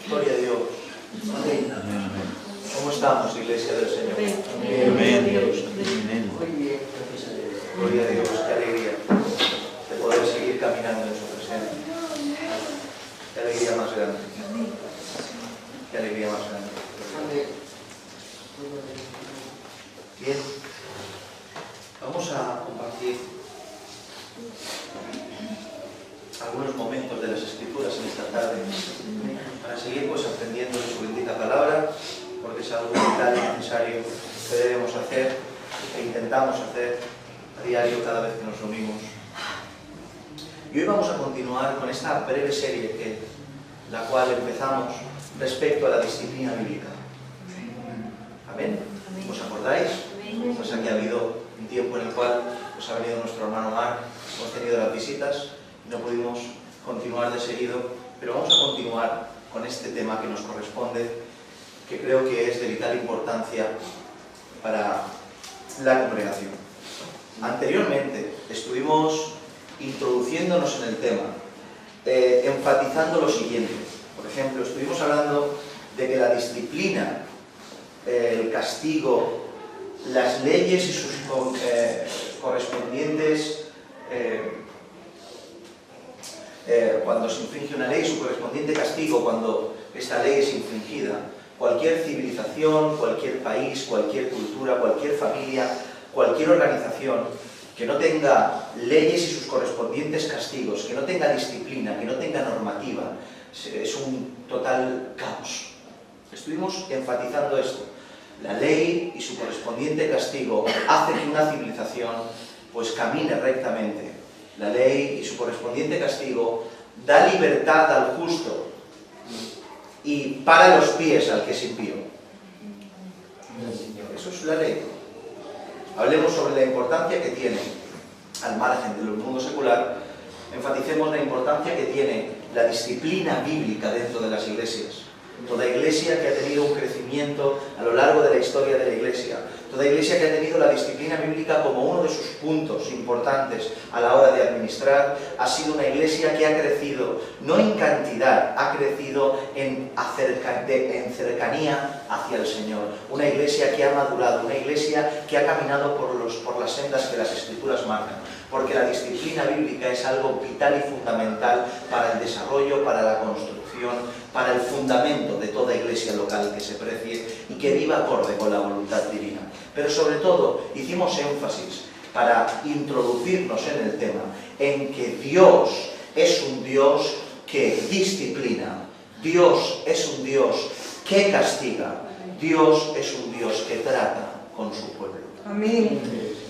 Gloria a Dios. Amén. ¿Cómo estamos, Iglesia del Señor? Amén. Gloria a Dios, qué alegría de poder seguir caminando en su presencia. Qué alegría más grande. Qué alegría más grande. Bien, vamos a compartir algunos momentos de las Escrituras en esta tarde para seguir aprendiendo de su bendita palabra, porque es algo vital y necesario que debemos hacer e intentamos hacer a diario cada vez que nos reunimos. Y hoy vamos a continuar con esta breve serie la cual empezamos respecto a la disciplina bíblica. Amén. ¿Os acordáis? Pues aquí ha habido un tiempo en el cual ha venido nuestro hermano Marc, hemos tenido las visitas y no pudimos continuar de seguido, pero vamos a continuar con este tema que nos corresponde, que creo que es de vital importancia para la congregación. Anteriormente estuvimos introduciéndonos en el tema, enfatizando lo siguiente. Por ejemplo, estuvimos hablando de que la disciplina, el castigo, las leyes y sus correspondientes, cuando se infringe una ley, su correspondiente castigo cuando esta ley es infringida. Cualquier civilización, cualquier país, cualquier cultura, cualquier familia, cualquier organización que no tenga leyes y sus correspondientes castigos, que no tenga disciplina, que no tenga normativa, es un total caos. Estuvimos enfatizando esto. La ley y su correspondiente castigo hace que una civilización pues camine rectamente. La ley y su correspondiente castigo da libertad al justo y para los pies al que es impío. Eso es la ley. Hablemos sobre la importancia que tiene, al margen del mundo secular, enfaticemos la importancia que tiene la disciplina bíblica dentro de las iglesias. Toda iglesia que ha tenido un crecimiento a lo largo de la historia de la iglesia, toda iglesia que ha tenido la disciplina bíblica como uno de sus puntos importantes a la hora de administrar, ha sido una iglesia que ha crecido, no en cantidad, ha crecido en cercanía hacia el Señor. Una iglesia que ha madurado, una iglesia que ha caminado por las sendas que las Escrituras marcan. Porque la disciplina bíblica es algo vital y fundamental para el desarrollo, para la construcción, para el fundamento de toda iglesia local que se precie y que viva acorde con la voluntad divina. Pero sobre todo hicimos énfasis para introducirnos en el tema, en que Dios es un Dios que disciplina, Dios es un Dios que castiga, Dios es un Dios que trata con su pueblo. Amén.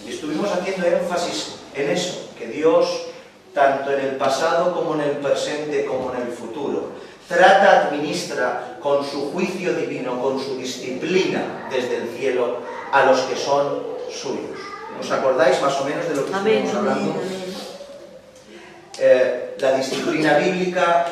Y estuvimos haciendo énfasis en eso, que Dios, tanto en el pasado como en el presente como en el futuro, trata, administra con su juicio divino, con su disciplina desde el cielo a los que son suyos. ¿Os acordáis más o menos de lo que estuvimos hablando? La disciplina bíblica,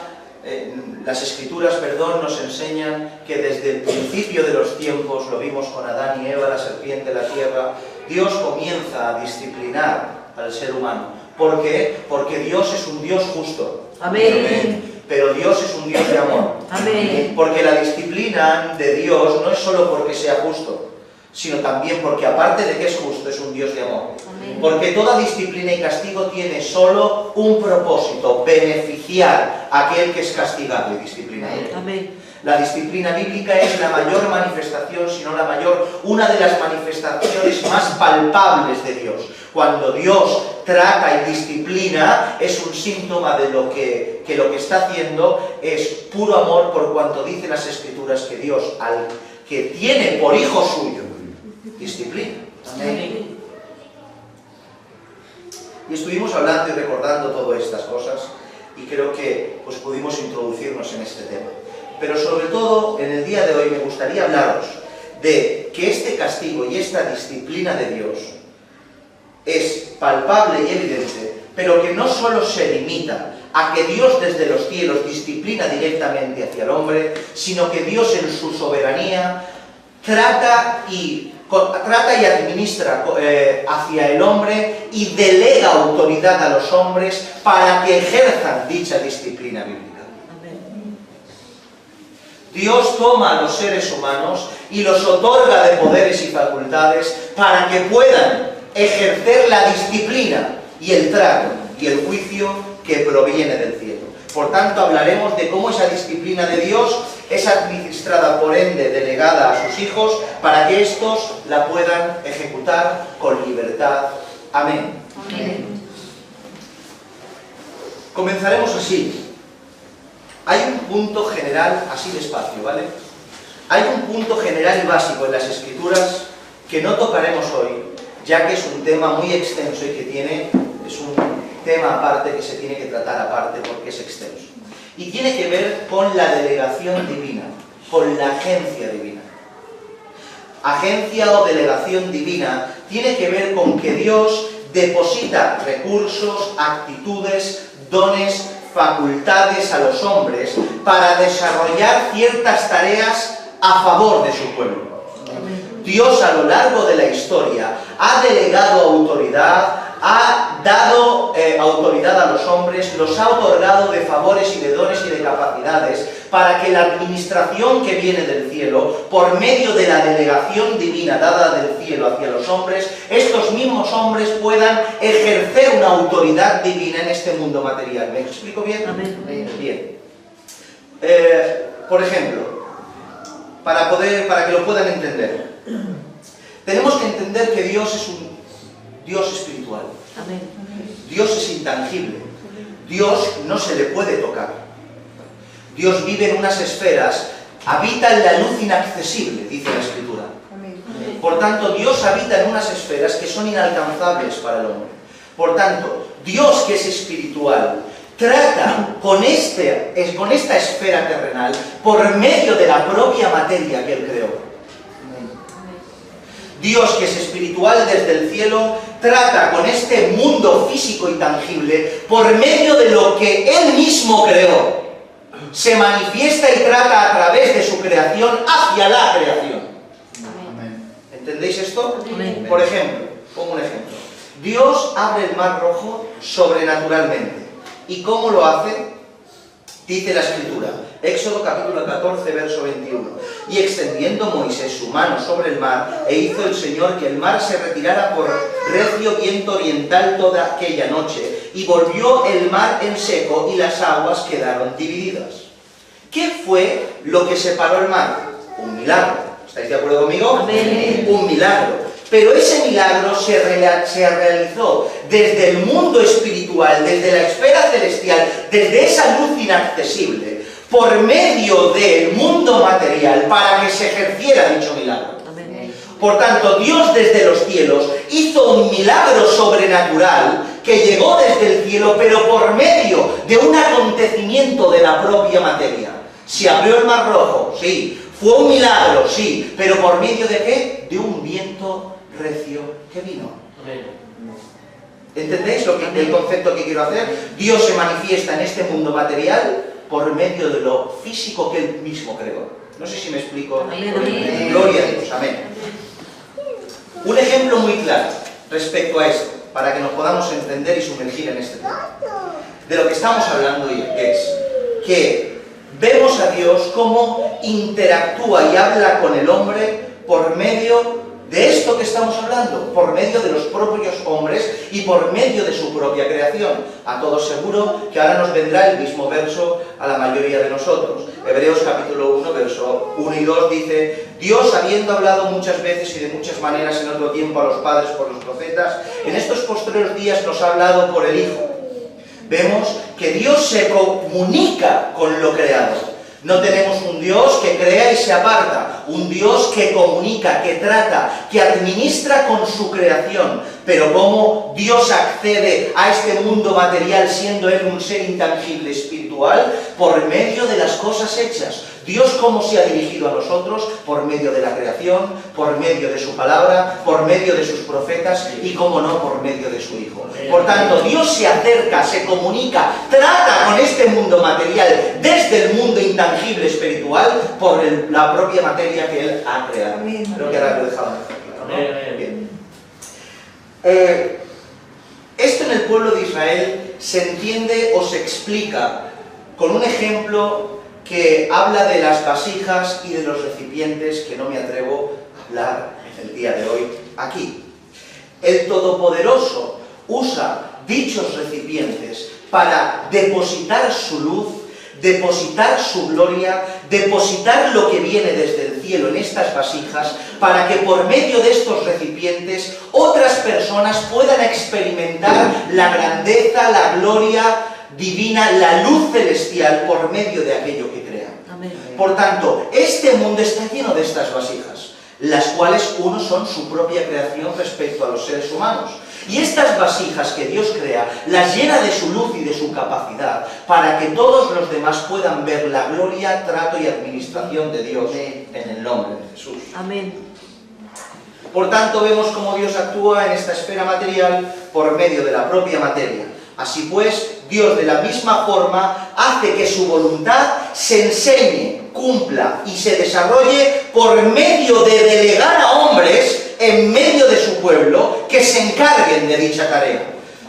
las Escrituras, nos enseñan que desde el principio de los tiempos, lo vimos con Adán y Eva, la serpiente, la tierra, Dios comienza a disciplinar al ser humano. ¿Por qué? Porque Dios es un Dios justo. Amén. Pero Dios es un Dios de amor. Amén. Porque la disciplina de Dios no es solo porque sea justo, sino también porque aparte de que es justo, es un Dios de amor. Amén. Porque toda disciplina y castigo tiene solo un propósito: beneficiar a aquel que es castigado y disciplinado. Amén. La disciplina bíblica es la mayor manifestación, si no la mayor, una de las manifestaciones más palpables de Dios. Cuando Dios trata y disciplina, es un síntoma de que lo que está haciendo es puro amor, por cuanto dicen las Escrituras que Dios, al que tiene por hijo suyo, disciplina. Amén. Y estuvimos hablando y recordando todas estas cosas, y creo que pudimos introducirnos en este tema. Pero sobre todo, en el día de hoy me gustaría hablaros de que este castigo y esta disciplina de Dios es palpable y evidente, pero que no solo se limita a que Dios desde los cielos disciplina directamente hacia el hombre, sino que Dios en su soberanía trata y administra hacia el hombre y delega autoridad a los hombres para que ejerzan dicha disciplina bíblica. Dios toma a los seres humanos y los otorga de poderes y facultades para que puedan ejercer la disciplina y el trato y el juicio que proviene del cielo. Por tanto, hablaremos de cómo esa disciplina de Dios es administrada, por ende, delegada a sus hijos, para que éstos la puedan ejecutar con libertad. Amén. Amén. Comenzaremos así. Hay un punto general, así despacio, ¿vale? Hay un punto general y básico en las Escrituras que no tocaremos hoy, ya que es un tema muy extenso y que es un tema aparte que se tiene que tratar aparte porque es extenso. Y tiene que ver con la delegación divina, con la agencia divina. Agencia o delegación divina tiene que ver con que Dios deposita recursos, actitudes, dones, facultades a los hombres para desarrollar ciertas tareas a favor de su pueblo. Dios, a lo largo de la historia, ha delegado autoridad, ha dado autoridad a los hombres, los ha otorgado de favores y de dones y de capacidades para que la administración que viene del cielo, por medio de la delegación divina dada del cielo hacia los hombres, estos mismos hombres puedan ejercer una autoridad divina en este mundo material. ¿Me explico bien? Amén. Bien. Por ejemplo, para que lo puedan entender, tenemos que entender que Dios es un Dios espiritual. Amén. Dios es intangible. Dios no se le puede tocar. Dios vive en unas esferas, habita en la luz inaccesible, dice la Escritura. Por tanto, Dios habita en unas esferas que son inalcanzables para el hombre. Por tanto, Dios, que es espiritual, trata con esta esfera terrenal por medio de la propia materia que Él creó. Dios, que es espiritual desde el cielo, trata con este mundo físico y tangible por medio de lo que Él mismo creó. Se manifiesta y trata a través de su creación hacia la creación. Amén. ¿Entendéis esto? Amén. Por ejemplo, pongo un ejemplo. Dios abre el mar rojo sobrenaturalmente. ¿Y cómo lo hace? Dice la Escritura, Éxodo capítulo 14, verso 21. Y extendiendo Moisés su mano sobre el mar, e hizo el Señor que el mar se retirara por recio viento oriental toda aquella noche, y volvió el mar en seco, y las aguas quedaron divididas. ¿Qué fue lo que separó el mar? Un milagro. ¿Estáis de acuerdo conmigo? Amén. Un milagro. Pero ese milagro se realizó desde el mundo espiritual, desde la esfera celestial, desde esa luz inaccesible, por medio del mundo material, para que se ejerciera dicho milagro. Amén. Por tanto, Dios desde los cielos hizo un milagro sobrenatural que llegó desde el cielo, pero por medio de un acontecimiento de la propia materia. Se abrió el mar rojo, sí. Fue un milagro, sí. ¿Pero por medio de qué? De un viento recio que vino. ¿Entendéis el concepto que quiero hacer? Dios se manifiesta en este mundo material por medio de lo físico que Él mismo creó. No sé si me explico. Amén. Gloria a Dios, amén. Un ejemplo muy claro respecto a esto, para que nos podamos entender y sumergir en este tema. De lo que estamos hablando hoy es que vemos a Dios cómo interactúa y habla con el hombre por medio de esto que estamos hablando, por medio de los propios hombres y por medio de su propia creación. A todos seguro que ahora nos vendrá el mismo verso a la mayoría de nosotros. Hebreos capítulo 1, verso 1 y 2 dice: Dios, habiendo hablado muchas veces y de muchas maneras en otro tiempo a los padres por los profetas, en estos postreros días nos ha hablado por el Hijo. Vemos que Dios se comunica con lo creado. No tenemos un Dios que crea y se aparta, un Dios que comunica, que trata, que administra con su creación. Pero ¿cómo Dios accede a este mundo material siendo Él un ser intangible espiritual? Por medio de las cosas hechas. Dios, ¿cómo se ha dirigido a nosotros? Por medio de la creación, por medio de su palabra, por medio de sus profetas y, cómo no, por medio de su Hijo. Por tanto, Dios se acerca, se comunica, trata con este mundo material desde el mundo intangible espiritual por la propia materia que Él ha creado. Creo que ahora lo he dejado mejor claro, ¿no? Bien. Esto en el pueblo de Israel se entiende o se explica con un ejemplo que habla de las vasijas y de los recipientes que no me atrevo a hablar el día de hoy aquí. El Todopoderoso usa dichos recipientes para depositar su luz, depositar su gloria, depositar lo que viene desde el cielo en estas vasijas, para que por medio de estos recipientes otras personas puedan experimentar la grandeza, la gloria divina, la luz celestial por medio de aquello que crean. Amén. Por tanto, este mundo está lleno de estas vasijas, las cuales uno son su propia creación respecto a los seres humanos. Y estas vasijas que Dios crea, las llena de su luz y de su capacidad, para que todos los demás puedan ver la gloria, trato y administración de Dios en el nombre de Jesús. Amén. Por tanto, vemos cómo Dios actúa en esta esfera material por medio de la propia materia. Así pues, Dios de la misma forma hace que su voluntad se enseñe, cumpla y se desarrolle por medio de delegar a hombres en medio de su pueblo que se encarguen de dicha tarea.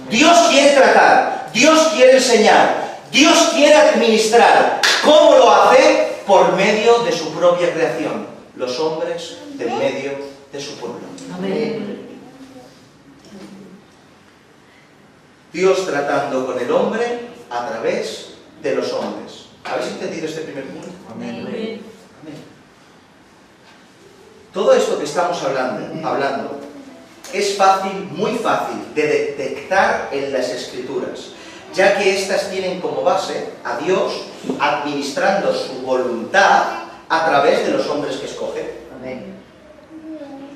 Dios quiere tratar, Dios quiere enseñar, Dios quiere administrar. ¿Cómo lo hace? Por medio de su propia creación, los hombres del medio de su pueblo. Amén. Dios tratando con el hombre a través de los hombres. ¿Habéis entendido este primer punto? Amén. Amén. Todo esto que estamos hablando es fácil, muy fácil de detectar en las Escrituras, ya que éstas tienen como base a Dios administrando su voluntad a través de los hombres que escoge. Amén.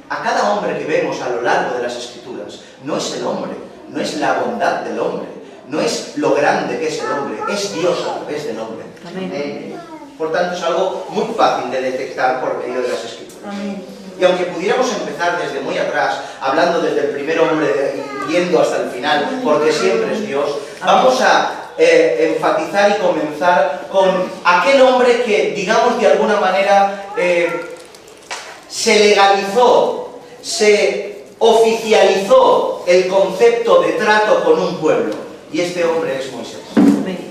A cada hombre que vemos a lo largo de las Escrituras, no es el hombre, no es la bondad del hombre, no es lo grande que es el hombre, es Dios a través del hombre. Amén. Por tanto, es algo muy fácil de detectar por medio de las Escrituras. Amén. Y aunque pudiéramos empezar desde muy atrás, hablando desde el primer hombre y yendo hasta el final, porque siempre es Dios, vamos a enfatizar y comenzar con aquel hombre que, digamos de alguna manera, se legalizó, se oficializó el concepto de trato con un pueblo. Y este hombre es Moisés.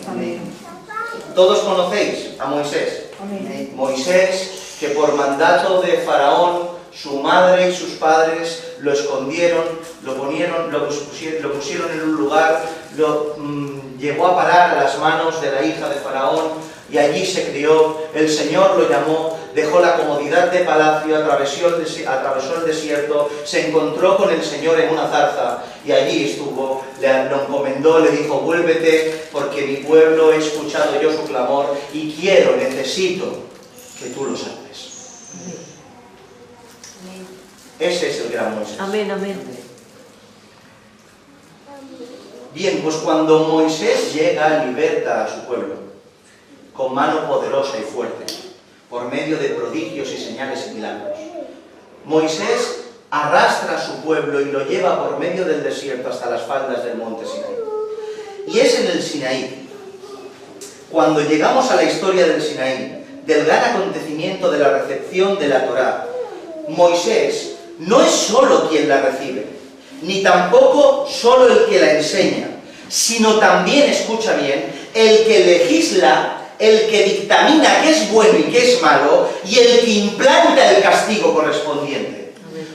Amén. Todos conocéis a Moisés. Amén. Moisés, que por mandato de Faraón, su madre y sus padres lo escondieron, lo pusieron en un lugar, llegó a parar a las manos de la hija de Faraón y allí se crió. El Señor lo llamó, dejó la comodidad de palacio, atravesó el desierto, se encontró con el Señor en una zarza y allí estuvo, lo encomendó, le dijo: vuélvete porque mi pueblo, he escuchado yo su clamor y necesito que tú lo salves. Ese es el gran Moisés. Amén. Amén. Bien, pues cuando Moisés llega, liberta a su pueblo con mano poderosa y fuerte, por medio de prodigios y señales y milagros. Moisés arrastra a su pueblo y lo lleva por medio del desierto hasta las faldas del monte Sinaí. Y es en el Sinaí, cuando llegamos a la historia del Sinaí, del gran acontecimiento de la recepción de la Torá, Moisés no es solo quien la recibe, ni tampoco solo el que la enseña, sino también, escucha bien, el que legisla, el que dictamina qué es bueno y qué es malo, y el que implanta el castigo correspondiente.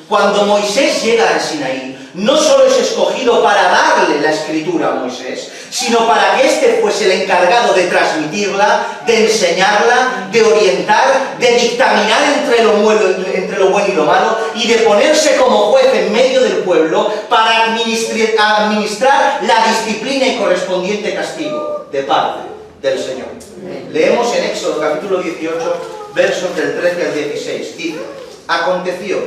Cuando Moisés llega al Sinaí, no solo es escogido para darle la escritura a Moisés, sino para que éste fuese el encargado de transmitirla, de enseñarla, de orientar, de dictaminar entre lo bueno y lo malo, y de ponerse como juez en medio del pueblo para administrar la disciplina y correspondiente castigo de parte del Señor. Leemos en Éxodo capítulo 18, versos del 13 al 16. Dice: aconteció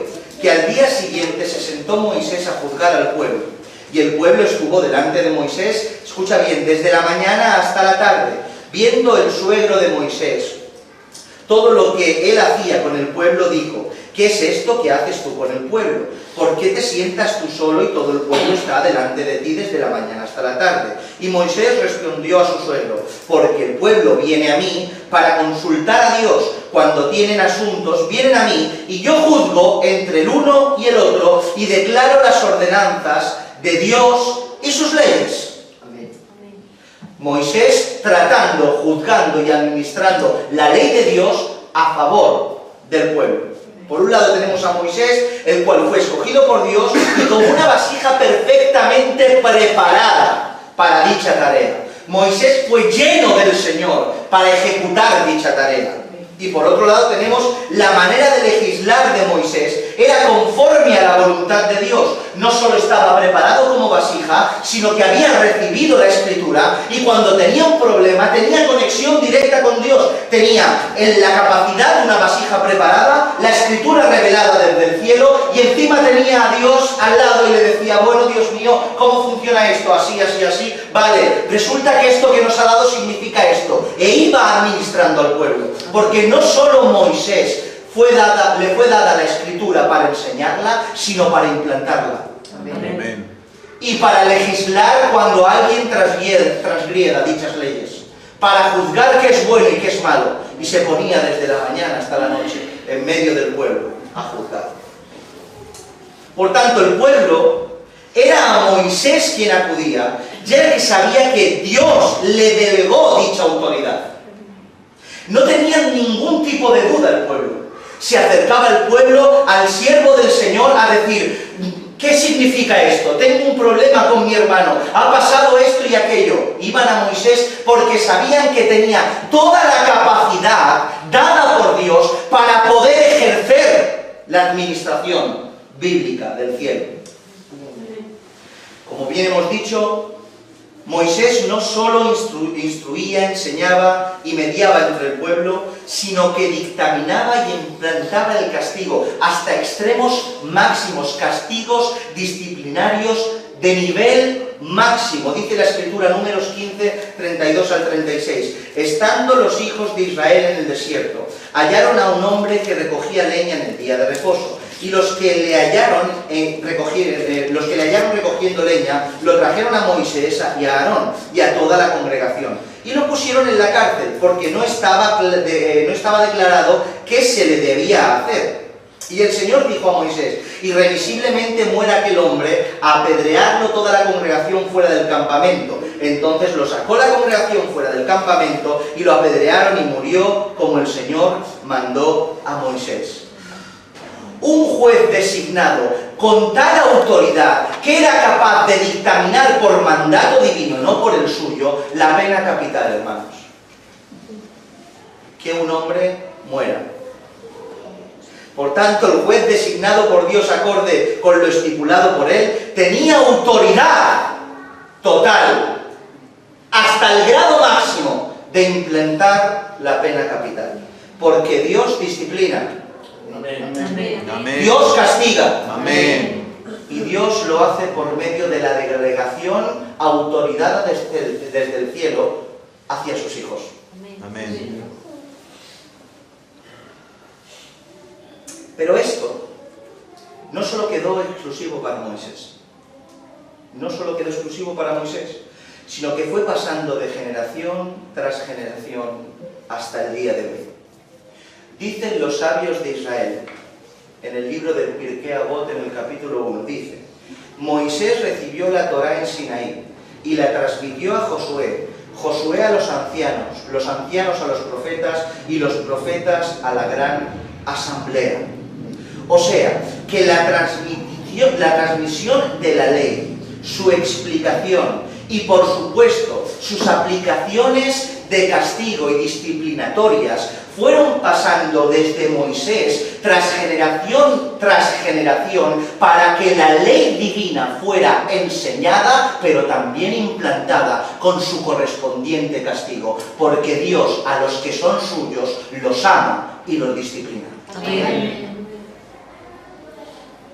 que al día siguiente se sentó Moisés a juzgar al pueblo, y el pueblo estuvo delante de Moisés, escucha bien, desde la mañana hasta la tarde, viendo el suegro de Moisés todo lo que él hacía con el pueblo, dijo: ¿qué es esto que haces tú con el pueblo? ¿Por qué te sientas tú solo y todo el pueblo está delante de ti desde la mañana hasta la tarde? Y Moisés respondió a su suegro: porque el pueblo viene a mí para consultar a Dios. Cuando tienen asuntos, vienen a mí, y yo juzgo entre el uno y el otro, y declaro las ordenanzas de Dios y sus leyes. Moisés tratando, juzgando y administrando la ley de Dios a favor del pueblo. Por un lado tenemos a Moisés, el cual fue escogido por Dios y con una vasija perfectamente preparada para dicha tarea. Moisés fue lleno del Señor para ejecutar dicha tarea. Y por otro lado tenemos la manera de legislar de Moisés. Era conforme a la voluntad de Dios. No solo estaba preparado como vasija, sino que había recibido la Escritura y cuando tenía un problema tenía conexión directa con Dios. Tenía en la capacidad de una vasija preparada, la Escritura revelada desde el cielo y encima tenía a Dios al lado y le decía, bueno, Dios mío, ¿cómo funciona esto? Así, así, así. Vale, resulta que esto que nos ha dado significa esto. E iba administrando al pueblo. Porque no solo Moisés le fue dada la Escritura para enseñarla, sino para implantarla. Amén. Y para legislar cuando alguien transgrieda dichas leyes. Para juzgar qué es bueno y qué es malo. Y se ponía desde la mañana hasta la noche en medio del pueblo a juzgar. Por tanto, el pueblo era a Moisés quien acudía, ya que sabía que Dios le delegó dicha autoridad. No tenían ningún tipo de duda el pueblo. Se acercaba el pueblo al siervo del Señor a decir, ¿qué significa esto? Tengo un problema con mi hermano, ha pasado esto y aquello. Iban a Moisés porque sabían que tenía toda la capacidad dada por Dios para poder ejercer la administración bíblica del cielo. Como bien hemos dicho, Moisés no solo instruía, enseñaba y mediaba entre el pueblo, sino que dictaminaba y implantaba el castigo, hasta extremos máximos, castigos disciplinarios de nivel máximo. Dice la Escritura, Números 15, 32 al 36. Estando los hijos de Israel en el desierto, hallaron a un hombre que recogía leña en el día de reposo. Y los que le hallaron recogiendo leña, lo trajeron a Moisés y a Aarón y a toda la congregación. Y lo pusieron en la cárcel, porque no estaba declarado qué se le debía hacer. Y el Señor dijo a Moisés, irremisiblemente muera aquel hombre, apedreadlo toda la congregación fuera del campamento. Entonces lo sacó la congregación fuera del campamento y lo apedrearon y murió como el Señor mandó a Moisés. Un juez designado con tal autoridad que era capaz de dictaminar por mandato divino, no por el suyo, la pena capital, hermanos. Que un hombre muera. Por tanto, el juez designado por Dios acorde con lo estipulado por él, tenía autoridad total, hasta el grado máximo de implantar la pena capital. Porque Dios disciplina. Amén. Dios castiga. Amén. Y Dios lo hace por medio de la delegación autorizada desde el cielo hacia sus hijos. Amén. Pero esto no solo quedó exclusivo para Moisés. No solo quedó exclusivo para Moisés, sino que fue pasando de generación tras generación hasta el día de hoy. Dicen los sabios de Israel, en el libro del Pirkei Avot, en el capítulo 1, dice: Moisés recibió la Torá en Sinaí y la transmitió a Josué, Josué a los ancianos a los profetas y los profetas a la gran asamblea. O sea, que la transmisión de la ley, su explicación y por supuesto sus aplicaciones de castigo y disciplinatorias fueron pasando desde Moisés tras generación para que la ley divina fuera enseñada pero también implantada con su correspondiente castigo, porque Dios a los que son suyos los ama y los disciplina. Amén.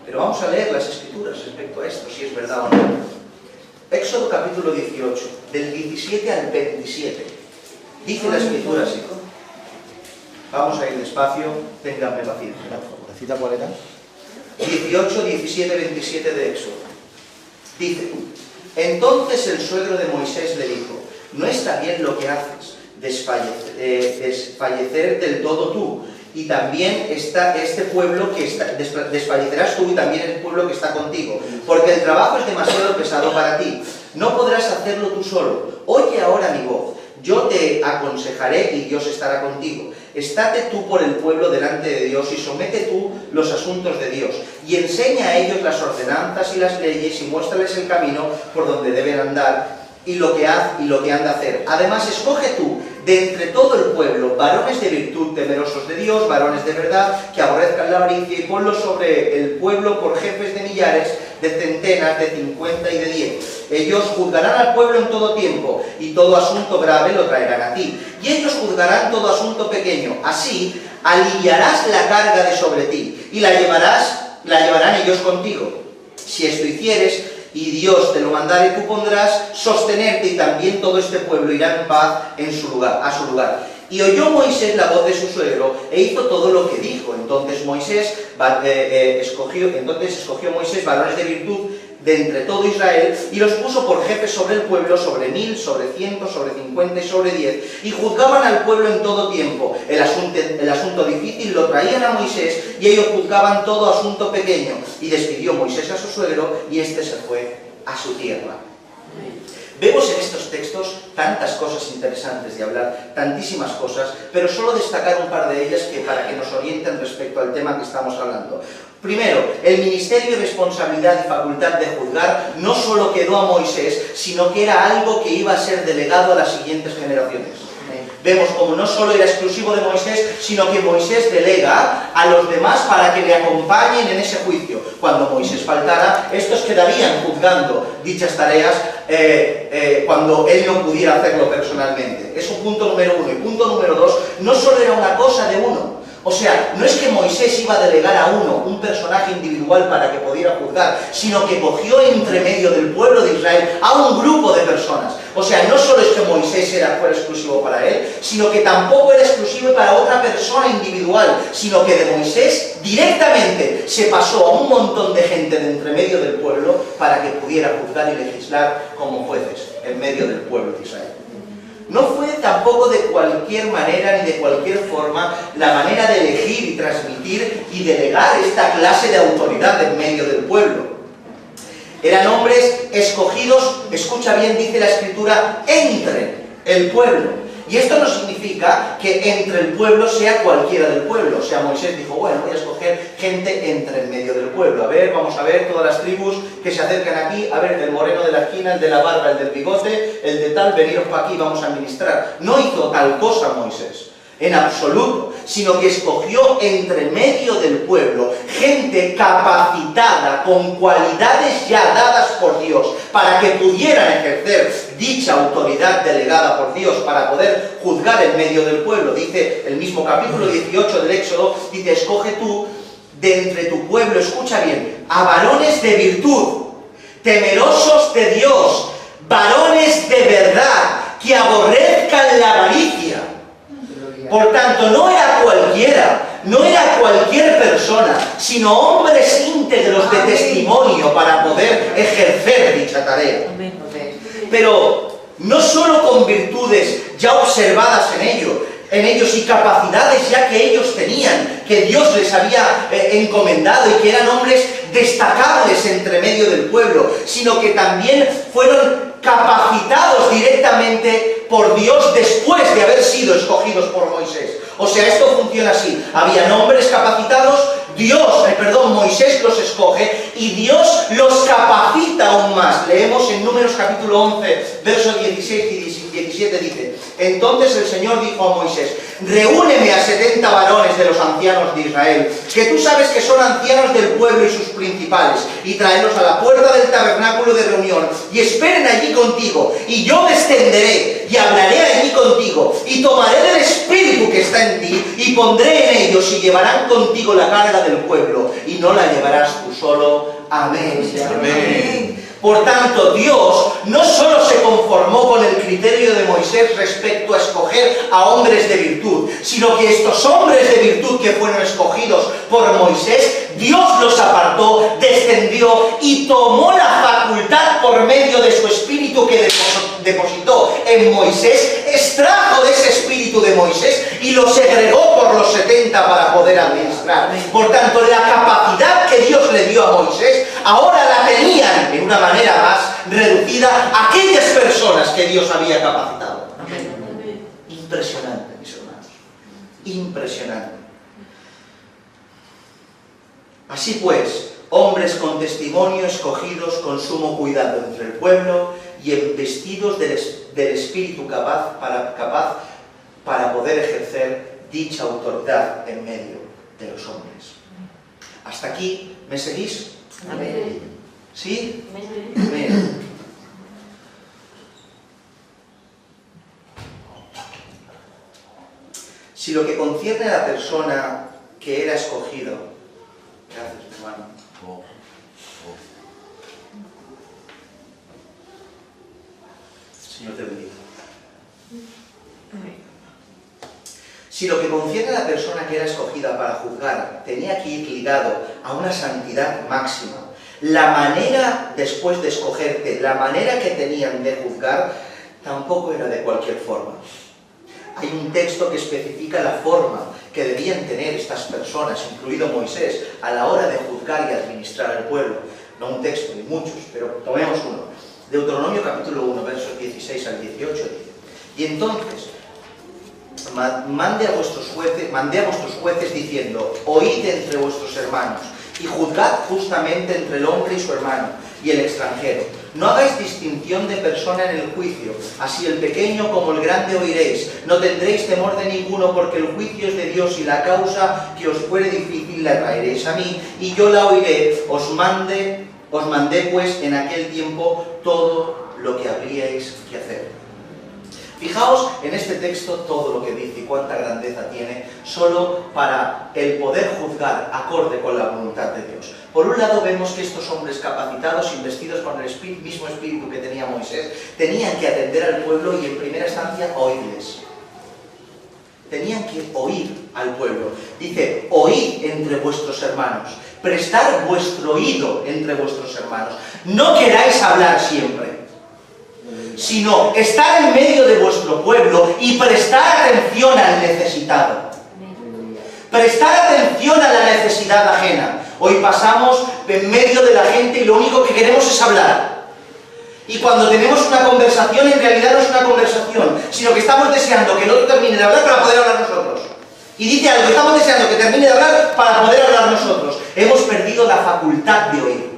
Pero vamos a leer las Escrituras respecto a esto, si es verdad o no. Éxodo capítulo 18, del 17 al 27. Dice la Escritura así. Vamos a ir despacio, ténganme paciencia. ¿La cita cuál era? 18, 17, 27 de Éxodo. Dice: entonces el suegro de Moisés le dijo: no está bien lo que haces, desfallecer del todo tú, y también este pueblo que desfallecerás tú y también el pueblo que está contigo, porque el trabajo es demasiado pesado para ti. No podrás hacerlo tú solo. Oye ahora mi voz. Yo te aconsejaré y Dios estará contigo. Estate tú por el pueblo delante de Dios y somete tú los asuntos de Dios. Y enseña a ellos las ordenanzas y las leyes y muéstrales el camino por donde deben andar y lo que han de hacer. Además, escoge tú de entre todo el pueblo varones de virtud, temerosos de Dios, varones de verdad, que aborrezcan la avaricia, y ponlos sobre el pueblo por jefes de millares, de centenas, de 50 y de 10. Ellos juzgarán al pueblo en todo tiempo, y todo asunto grave lo traerán a ti. Y ellos juzgarán todo asunto pequeño. Así aliviarás la carga de sobre ti, y la llevarán ellos contigo. Si esto hicieres, y Dios te lo mandare, tú pondrás sostenerte, y también todo este pueblo irá en paz a su lugar. Y oyó Moisés la voz de su suegro, e hizo todo lo que dijo. Entonces escogió Moisés varones de virtud de entre todo Israel, y los puso por jefes sobre el pueblo, sobre 1000, sobre 100, sobre 50 y sobre 10, y juzgaban al pueblo en todo tiempo. El asunto difícil lo traían a Moisés, y ellos juzgaban todo asunto pequeño. Y despidió Moisés a su suegro, y éste se fue a su tierra. Vemos en estos textos tantas cosas interesantes de hablar, tantísimas cosas, pero solo destacar un par de ellas para que nos orienten respecto al tema que estamos hablando. Primero, el ministerio y responsabilidad y facultad de juzgar no solo quedó a Moisés, sino que era algo que iba a ser delegado a las siguientes generaciones. Vemos como no solo era exclusivo de Moisés, sino que Moisés delega a los demás para que le acompañen en ese juicio. Cuando Moisés faltara, estos quedarían juzgando dichas tareas cuando él no pudiera hacerlo personalmente. Es un punto número uno. Y punto número dos, no solo era una cosa de uno. O sea, no es que Moisés iba a delegar a uno, un personaje individual para que pudiera juzgar, sino que cogió entre medio del pueblo de Israel a un grupo de personas. O sea, no solo es que Moisés fuera exclusivo para él, sino que tampoco era exclusivo para otra persona individual, sino que de Moisés directamente se pasó a un montón de gente de entre medio del pueblo para que pudiera juzgar y legislar como jueces en medio del pueblo de Israel. No fue tampoco de cualquier manera ni de cualquier forma la manera de elegir y transmitir y delegar esta clase de autoridad en medio del pueblo. Eran hombres escogidos, escucha bien, dice la Escritura, entre el pueblo. Y esto no significa que entre el pueblo sea cualquiera del pueblo. O sea, Moisés dijo, bueno, voy a escoger gente entre en medio del pueblo. A ver, vamos a ver todas las tribus que se acercan aquí. A ver, el del moreno de la esquina, el de la barba, el del bigote, el de tal, veniros para aquí, vamos a ministrar. No hizo tal cosa Moisés, en absoluto, sino que escogió entre medio del pueblo gente capacitada, con cualidades ya dadas por Dios, para que pudieran ejercer dicha autoridad delegada por Dios, para poder juzgar en medio del pueblo. Dice el mismo capítulo 18 del Éxodo, dice, escoge tú de entre tu pueblo, escucha bien, a varones de virtud, temerosos de Dios, varones de verdad, que aborrezcan la avaricia. Por tanto, no era cualquiera, no era cualquier persona, sino hombres íntegros de testimonio para poder ejercer dicha tarea. Pero no solo con virtudes ya observadas en ellos y capacidades ya que ellos tenían, que Dios les había encomendado y que eran hombres destacables entre medio del pueblo, sino que también fueron capacitados directamente por Dios después de haber sido escogidos por Moisés. O sea, esto funciona así. Habían hombres capacitados, Moisés los escoge y Dios los capacita aún más. Leemos en Números capítulo 11, versos 16 y 17 dice, entonces el Señor dijo a Moisés, reúneme a 70 varones de los ancianos de Israel, que tú sabes que son ancianos del pueblo y sus principales, y tráelos a la puerta del tabernáculo de reunión, y esperen allí contigo, y yo descenderé, y hablaré allí contigo, y tomaré del espíritu que está en ti, y pondré en ellos, y llevarán contigo la carga del pueblo, y no la llevarás tú solo. Amén. Amén. Por tanto, Dios no solo se conformó con el criterio de Moisés respecto a escoger a hombres de virtud, sino que estos hombres de virtud que fueron escogidos por Moisés, Dios los apartó, descendió y tomó la facultad por medio de su espíritu que depositó en Moisés, extrajo de ese espíritu espíritu de Moisés y lo segregó por los 70 para poder administrar. Por tanto, la capacidad que Dios le dio a Moisés, ahora la tenían en una manera más reducida aquellas personas que Dios había capacitado. Impresionante, mis hermanos. Impresionante. Así pues, hombres con testimonio, escogidos con sumo cuidado entre el pueblo y embestidos del espíritu capaz para poder ejercer dicha autoridad en medio de los hombres. ¿Hasta aquí me seguís? Amén. ¿Sí? Amén. Si lo que concierne a la persona que era escogido, gracias, hermano. Señor te bendiga. Si lo que concierne a la persona que era escogida para juzgar tenía que ir ligado a una santidad máxima, la manera después de escogerte, la manera que tenían de juzgar, tampoco era de cualquier forma. Hay un texto que especifica la forma que debían tener estas personas, incluido Moisés, a la hora de juzgar y administrar al pueblo. No un texto, ni muchos, pero tomemos uno. Deuteronomio capítulo 1, versos 16 al 18 dice: y entonces mandé a vuestros jueces diciendo: oíd entre vuestros hermanos y juzgad justamente entre el hombre y su hermano y el extranjero. No hagáis distinción de persona en el juicio, así el pequeño como el grande oiréis. No tendréis temor de ninguno, porque el juicio es de Dios y la causa que os fuere difícil la traeréis a mí, y yo la oiré. Os mandé pues en aquel tiempo todo lo que habríais que hacer. Fijaos en este texto todo lo que dice y cuánta grandeza tiene, solo para el poder juzgar acorde con la voluntad de Dios. Por un lado vemos que estos hombres capacitados, investidos con el mismo espíritu que tenía Moisés, tenían que atender al pueblo y en primera instancia oírles. Tenían que oír al pueblo. Dice: oíd entre vuestros hermanos, prestar vuestro oído entre vuestros hermanos. No queráis hablar siempre, sino estar en medio de vuestro pueblo y prestar atención al necesitado. Prestar atención a la necesidad ajena. Hoy pasamos en medio de la gente y lo único que queremos es hablar. Y cuando tenemos una conversación, en realidad no es una conversación, sino que estamos deseando que el otro termine de hablar para poder hablar nosotros. Y dice algo, estamos deseando que termine de hablar para poder hablar nosotros. Hemos perdido la facultad de oír.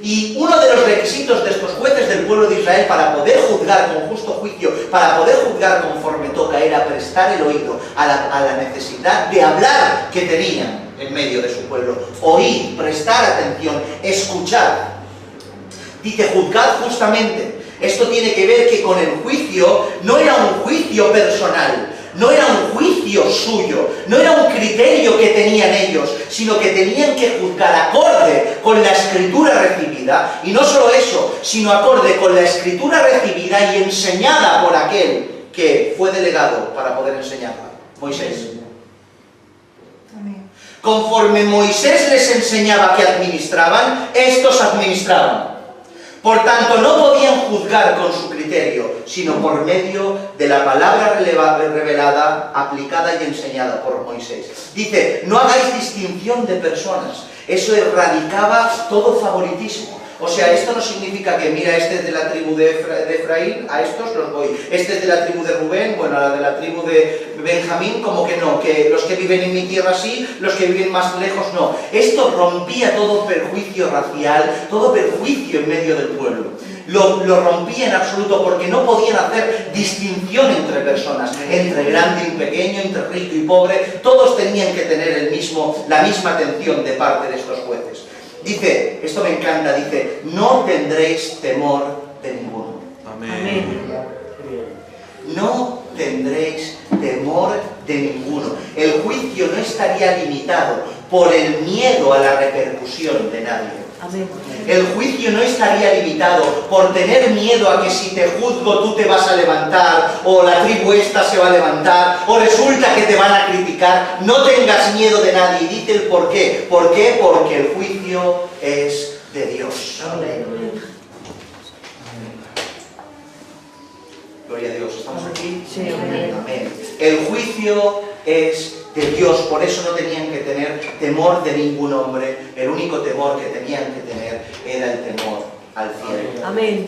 Y uno de los requisitos de estos jueces del pueblo de Israel para poder juzgar con justo juicio, para poder juzgar conforme toca, era prestar el oído a la necesidad de hablar que tenían en medio de su pueblo. Oír, prestar atención, escuchar. Dice: juzgad justamente. Esto tiene que ver que con el juicio no era un juicio personal, no era un juicio suyo, no era un criterio que tenían ellos, sino que tenían que juzgar acorde con la escritura recibida, y no solo eso, sino acorde con la escritura recibida y enseñada por aquel que fue delegado para poder enseñarla, Moisés. Conforme Moisés les enseñaba que administraban, estos administraban. Por tanto, no podían juzgar con su criterio, sino por medio de la palabra revelada, aplicada y enseñada por Moisés. Dice: no hagáis distinción de personas. Eso erradicaba todo favoritismo. O sea, esto no significa que, mira, este es de la tribu de Efraín, a estos los voy. Este es de la tribu de Rubén, bueno, a la de la tribu de Benjamín, como que no. Que los que viven en mi tierra sí, los que viven más lejos no. Esto rompía todo perjuicio racial, todo perjuicio en medio del pueblo. Lo rompía en absoluto, porque no podían hacer distinción entre personas, entre grande y pequeño, entre rico y pobre. Todos tenían que tener la misma atención de parte de estos jueces. Dice, esto me encanta, dice: no tendréis temor de ninguno. Amén. No tendréis temor de ninguno. El juicio no estaría limitado por el miedo a la repercusión de nadie. El juicio no estaría limitado por tener miedo a que si te juzgo tú te vas a levantar, o la tribu esta se va a levantar, o resulta que te van a criticar. No tengas miedo de nadie. Y dice el por qué. ¿Por qué? Porque el juicio es de Dios. Gloria a Dios. ¿Estamos aquí? Sí, amén. Amén. El juicio es de Dios, por eso no tenían que tener temor de ningún hombre. El único temor que tenían que tener era el temor al cielo. Amén.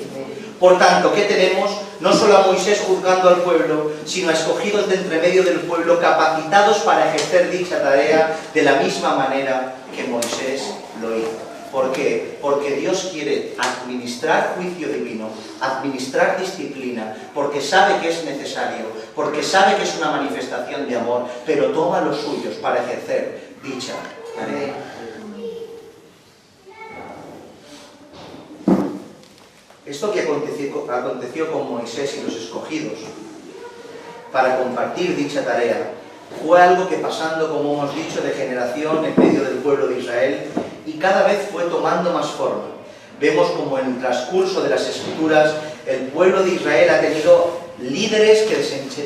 Por tanto, ¿qué tenemos? No solo a Moisés juzgando al pueblo, sino a escogidos de entre medio del pueblo, capacitados para ejercer dicha tarea de la misma manera que Moisés lo hizo. ¿Por qué? Porque Dios quiere administrar juicio divino, administrar disciplina, porque sabe que es necesario, porque sabe que es una manifestación de amor, pero toma los suyos para ejercer dicha tarea. Esto que aconteció con Moisés y los escogidos para compartir dicha tarea fue algo que, pasando, como hemos dicho, de generación en medio del pueblo de Israel, y cada vez fue tomando más forma. Vemos como en el transcurso de las Escrituras el pueblo de Israel ha tenido líderes que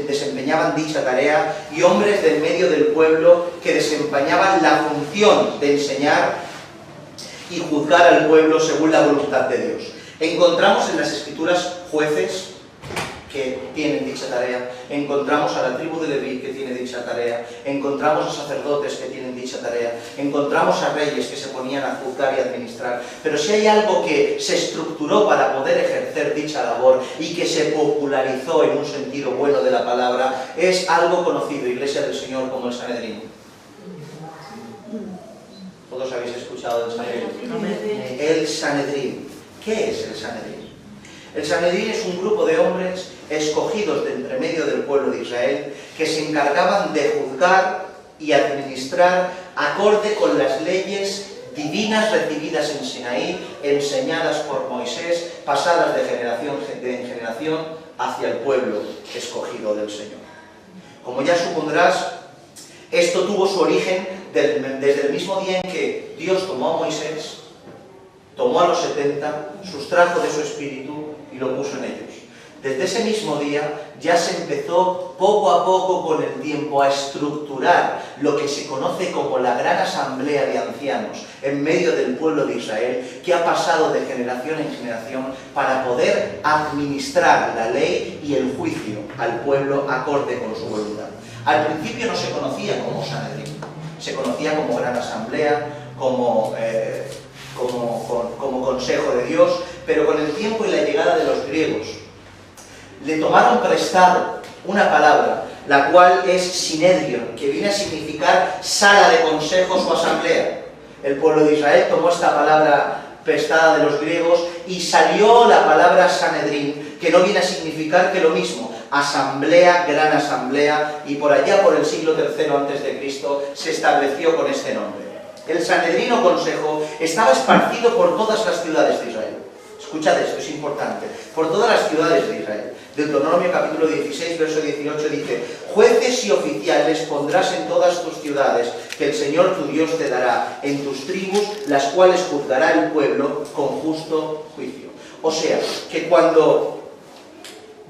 desempeñaban dicha tarea y hombres del medio del pueblo que desempeñaban la función de enseñar y juzgar al pueblo según la voluntad de Dios. Encontramos en las Escrituras jueces que tienen dicha tarea, encontramos a la tribu de Leví que tiene dicha tarea, encontramos a sacerdotes que tienen dicha tarea, encontramos a reyes que se ponían a juzgar y administrar. Pero si hay algo que se estructuró para poder ejercer dicha labor y que se popularizó en un sentido bueno de la palabra, es algo conocido, Iglesia del Señor, como el Sanedrín. ¿Todos habéis escuchado del Sanedrín? El Sanedrín. ¿Qué es el Sanedrín? El Sanedrín es un grupo de hombres escogidos de entre medio del pueblo de Israel que se encargaban de juzgar y administrar acorde con las leyes divinas recibidas en Sinaí, enseñadas por Moisés, pasadas de generación en generación hacia el pueblo escogido del Señor. Como ya supondrás, esto tuvo su origen desde el mismo día en que Dios tomó a Moisés, tomó a los 70, sustrajo de su espíritu y lo puso en ellos. Desde ese mismo día ya se empezó poco a poco con el tiempo a estructurar lo que se conoce como la gran asamblea de ancianos en medio del pueblo de Israel, que ha pasado de generación en generación para poder administrar la ley y el juicio al pueblo acorde con su voluntad. Al principio no se conocía como Sanedrín, se conocía como gran asamblea, como consejo de Dios, pero con el tiempo y la llegada de los griegos le tomaron prestado una palabra, la cual es Sinedrion, que viene a significar sala de consejos o asamblea. El pueblo de Israel tomó esta palabra prestada de los griegos y salió la palabra Sanedrín, que no viene a significar que lo mismo, asamblea, gran asamblea, y por allá por el siglo III a.C. se estableció con este nombre. El Sanedrín o consejo estaba esparcido por todas las ciudades de Israel. Escuchad esto, es importante. Por todas las ciudades de Israel. Deuteronomio capítulo 16, verso 18 dice: jueces y oficiales pondrás en todas tus ciudades, que el Señor tu Dios te dará, en tus tribus, las cuales juzgará el pueblo con justo juicio. O sea, que cuando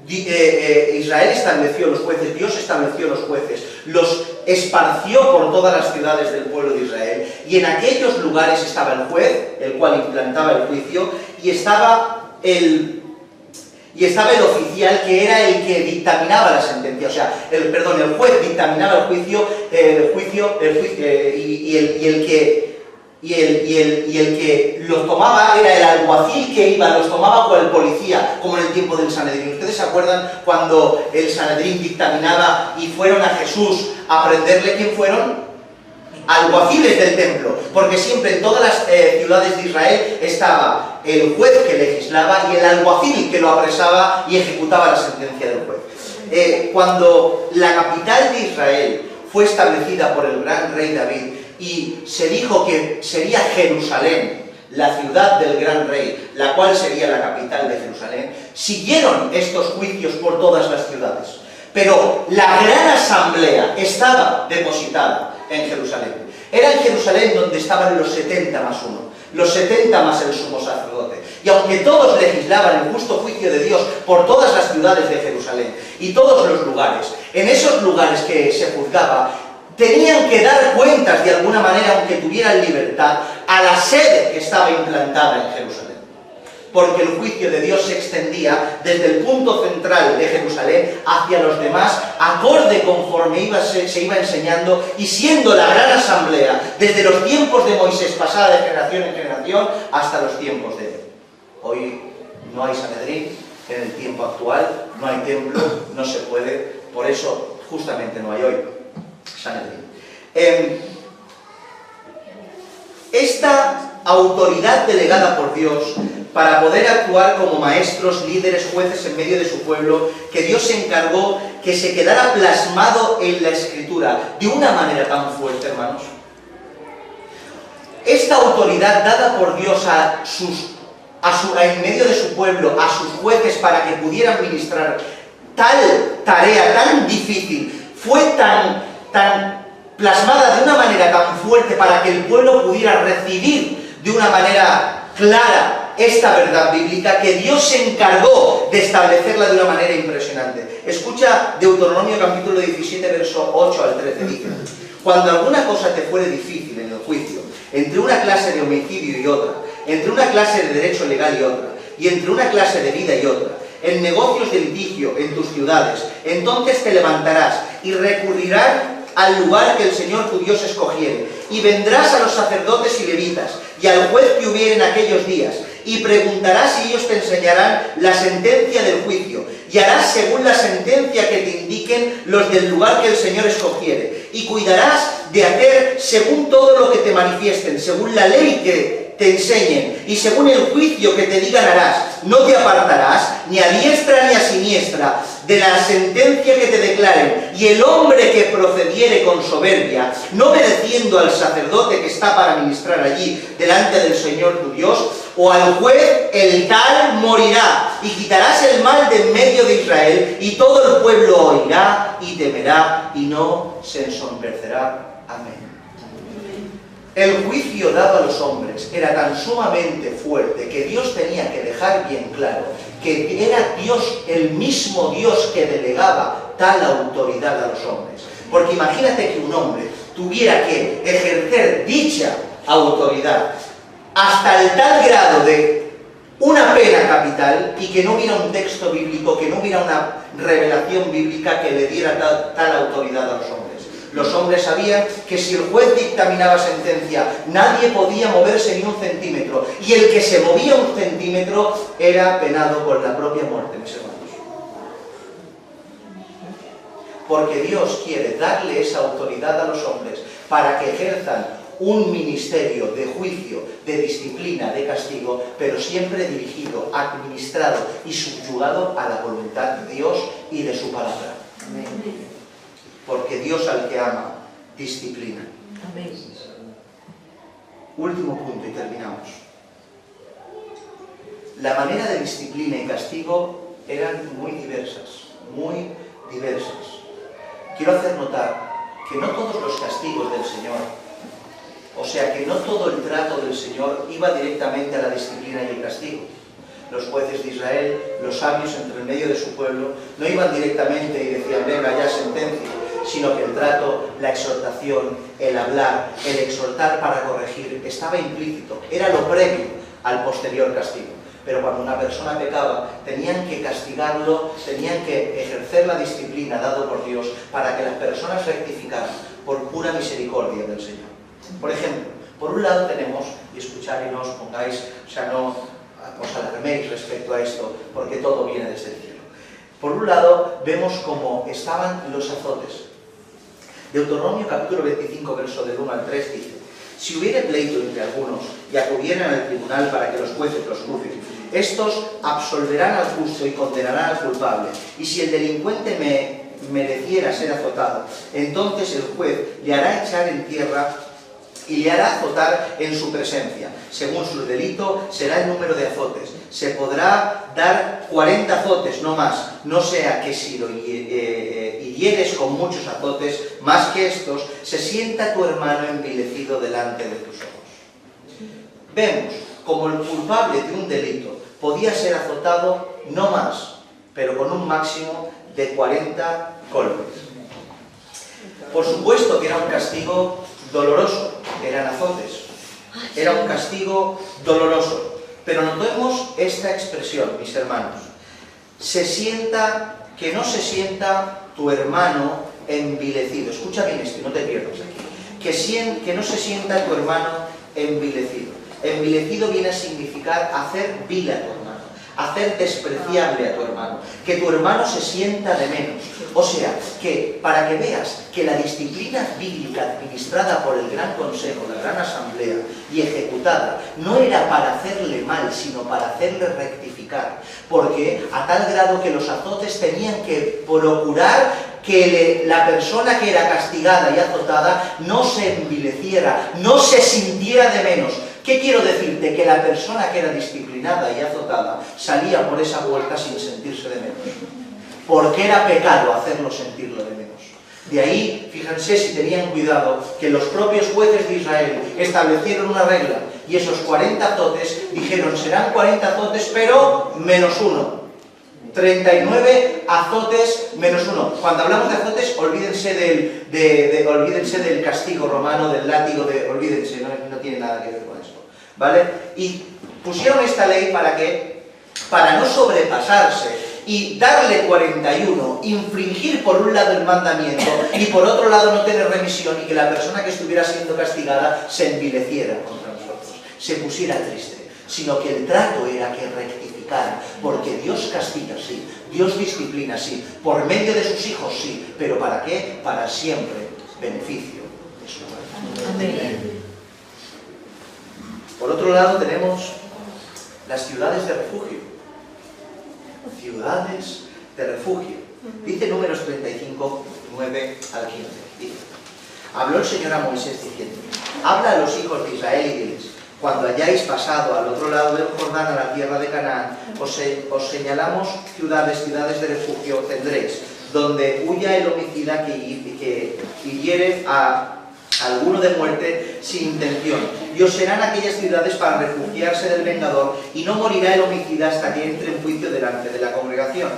Israel estableció los jueces, Dios estableció los jueces, los esparció por todas las ciudades del pueblo de Israel, y en aquellos lugares estaba el juez, el cual implantaba el juicio, y estaba el oficial, que era el que dictaminaba la sentencia. O sea, el juez dictaminaba el juicio, y el que los tomaba era el alguacil que iba, los tomaba por el policía, como en el tiempo del Sanedrín. ¿Ustedes se acuerdan cuando el Sanedrín dictaminaba y fueron a Jesús a prenderle? ¿Quién fueron? Alguaciles del templo, porque siempre en todas las ciudades de Israel estaba el juez que legislaba y el alguacil que lo apresaba y ejecutaba la sentencia del juez. Cuando la capital de Israel fue establecida por el gran rey David, y se dijo que sería Jerusalén, la ciudad del gran rey, la cual sería la capital de Jerusalén, siguieron estos juicios por todas las ciudades. Pero la gran asamblea estaba depositada en Jerusalén. Era en Jerusalén donde estaban los 70 más uno, los 70 más el sumo sacerdote. Y aunque todos legislaban el justo juicio de Dios por todas las ciudades de Jerusalén y todos los lugares, en esos lugares que se juzgaba, tenían que dar cuentas de alguna manera, aunque tuvieran libertad, a la sede que estaba implantada en Jerusalén. porque el juicio de Dios se extendía desde el punto central de Jerusalén hacia los demás, acorde conforme se iba enseñando y siendo la gran asamblea desde los tiempos de Moisés, pasada de generación en generación, hasta los tiempos de él. Hoy no hay Sanedrín, en el tiempo actual no hay templo, no se puede, por eso justamente no hay hoy Sanedrín. Esta autoridad delegada por Dios para poder actuar como maestros, líderes, jueces en medio de su pueblo, que Dios se encargó que se quedara plasmado en la Escritura de una manera tan fuerte, hermanos. Esta autoridad dada por Dios en medio de su pueblo, a sus jueces para que pudieran ministrar tal tarea tan difícil, fue tan plasmada de una manera tan fuerte para que el pueblo pudiera recibir de una manera clara esta verdad bíblica, que Dios se encargó de establecerla de una manera impresionante. Escucha Deuteronomio capítulo 17, verso 8 al 13, dice: cuando alguna cosa te fuere difícil en el juicio, entre una clase de homicidio y otra, entre una clase de derecho legal y otra, y entre una clase de vida y otra, en negocios de litigio en tus ciudades, entonces te levantarás y recurrirás al lugar que el Señor tu Dios escogiere, y vendrás a los sacerdotes y levitas, y al juez que hubiere en aquellos días, y preguntarás y ellos te enseñarán la sentencia del juicio, y harás según la sentencia que te indiquen los del lugar que el Señor escogiere, y cuidarás de hacer según todo lo que te manifiesten, según la ley que te enseñen, y según el juicio que te digan harás. No te apartarás ni a diestra ni a siniestra de la sentencia que te declaren, y el hombre que procediere con soberbia, no obedeciendo al sacerdote que está para ministrar allí delante del Señor tu Dios, o al juez, el tal morirá, y quitarás el mal de en medio de Israel, y todo el pueblo oirá y temerá, y no se ensombrecerá. Amén. El juicio dado a los hombres era tan sumamente fuerte que Dios tenía que dejar bien claro que era Dios, el mismo Dios, que delegaba tal autoridad a los hombres. Porque imagínate que un hombre tuviera que ejercer dicha autoridad hasta el tal grado de una pena capital, y que no hubiera un texto bíblico, que no hubiera una revelación bíblica que le diera tal autoridad a los hombres. Los hombres sabían que si el juez dictaminaba sentencia, nadie podía moverse ni un centímetro, y el que se movía un centímetro era penado con la propia muerte, mis hermanos. Porque Dios quiere darle esa autoridad a los hombres para que ejerzan un ministerio de juicio, de disciplina, de castigo, pero siempre dirigido, administrado y subyugado a la voluntad de Dios y de su palabra. Amén. Porque Dios al que ama, disciplina. Amén. Último punto y terminamos. La manera de disciplina y castigo eran muy diversas, muy diversas. Quiero hacer notar que no todos los castigos del Señor, o sea que no todo el trato del Señor iba directamente a la disciplina y el castigo. Los jueces de Israel, los sabios entre el medio de su pueblo, no iban directamente y decían: venga ya, sentencia, sino que el trato, la exhortación, el hablar, el exhortar para corregir, estaba implícito, era lo previo al posterior castigo. Pero cuando una persona pecaba, tenían que castigarlo, tenían que ejercer la disciplina dada por Dios para que las personas rectificaran por pura misericordia del Señor. Por ejemplo, por un lado tenemos, y escuchad y no os pongáis, o sea, no os alarméis respecto a esto, porque todo viene desde el cielo. Por un lado, vemos cómo estaban los azotes. Deuteronomio capítulo 25, verso del 1 al 3 dice: si hubiere pleito entre algunos y acudieran al tribunal para que los jueces los juzguen, estos absolverán al justo y condenarán al culpable. Y si el delincuente mereciera ser azotado, entonces el juez le hará echar en tierra y le hará azotar en su presencia. Según su delito será el número de azotes. Se podrá dar 40 azotes, no más, no sea que si lo hirieres con muchos azotes, más que estos, se sienta tu hermano envilecido delante de tus ojos. Vemos como el culpable de un delito podía ser azotado no más, pero con un máximo de 40 golpes. Por supuesto que era un castigo doloroso, eran azotes, era un castigo doloroso, Pero notemos esta expresión, mis hermanos. Que no se sienta tu hermano envilecido. Escucha bien esto y no te pierdas aquí. Que no se sienta tu hermano envilecido. Envilecido viene a significar hacer vil a tu hermano, hacer despreciable a tu hermano, que tu hermano se sienta de menos. O sea, que para que veas que la disciplina bíblica administrada por el Gran Consejo, la Gran Asamblea, y ejecutada, no era para hacerle mal, sino para hacerle rectificar. Porque a tal grado que los azotes tenían que procurar que la persona que era castigada y azotada no se envileciera, no se sintiera de menos. ¿Qué quiero decirte? Que la persona que era disciplinada y azotada salía por esa puerta sin sentirse de menos, porque era pecado hacerlo sentirlo de menos. De ahí, fíjense si tenían cuidado, que los propios jueces de Israel establecieron una regla, y esos 40 azotes dijeron, serán 40 azotes, pero menos uno. 39 azotes menos uno. Cuando hablamos de azotes, olvídense del castigo romano, del látigo, olvídense, no tiene nada que ver con esto, ¿vale? Y pusieron esta ley para no sobrepasarse y darle 41, infringir por un lado el mandamiento y por otro lado no tener remisión, y que la persona que estuviera siendo castigada se envileciera contra nosotros, se pusiera triste, sino que el trato era que rectificara, porque Dios castiga, sí, Dios disciplina, sí, por medio de sus hijos, sí, pero ¿para qué? Para siempre beneficio de su mano. Amén. Por otro lado tenemos las ciudades de refugio. Ciudades de refugio. Dice Números 35, 9 al 15. Dice, habló el Señor a Moisés diciendo, habla a los hijos de Israel y diles, cuando hayáis pasado al otro lado del Jordán, a la tierra de Canaán, os señalamos ciudades de refugio tendréis, donde huya el homicida que hiriere a alguno de muerte sin intención, y os serán aquellas ciudades para refugiarse del vengador, y no morirá el homicida hasta que entre en juicio delante de la congregación.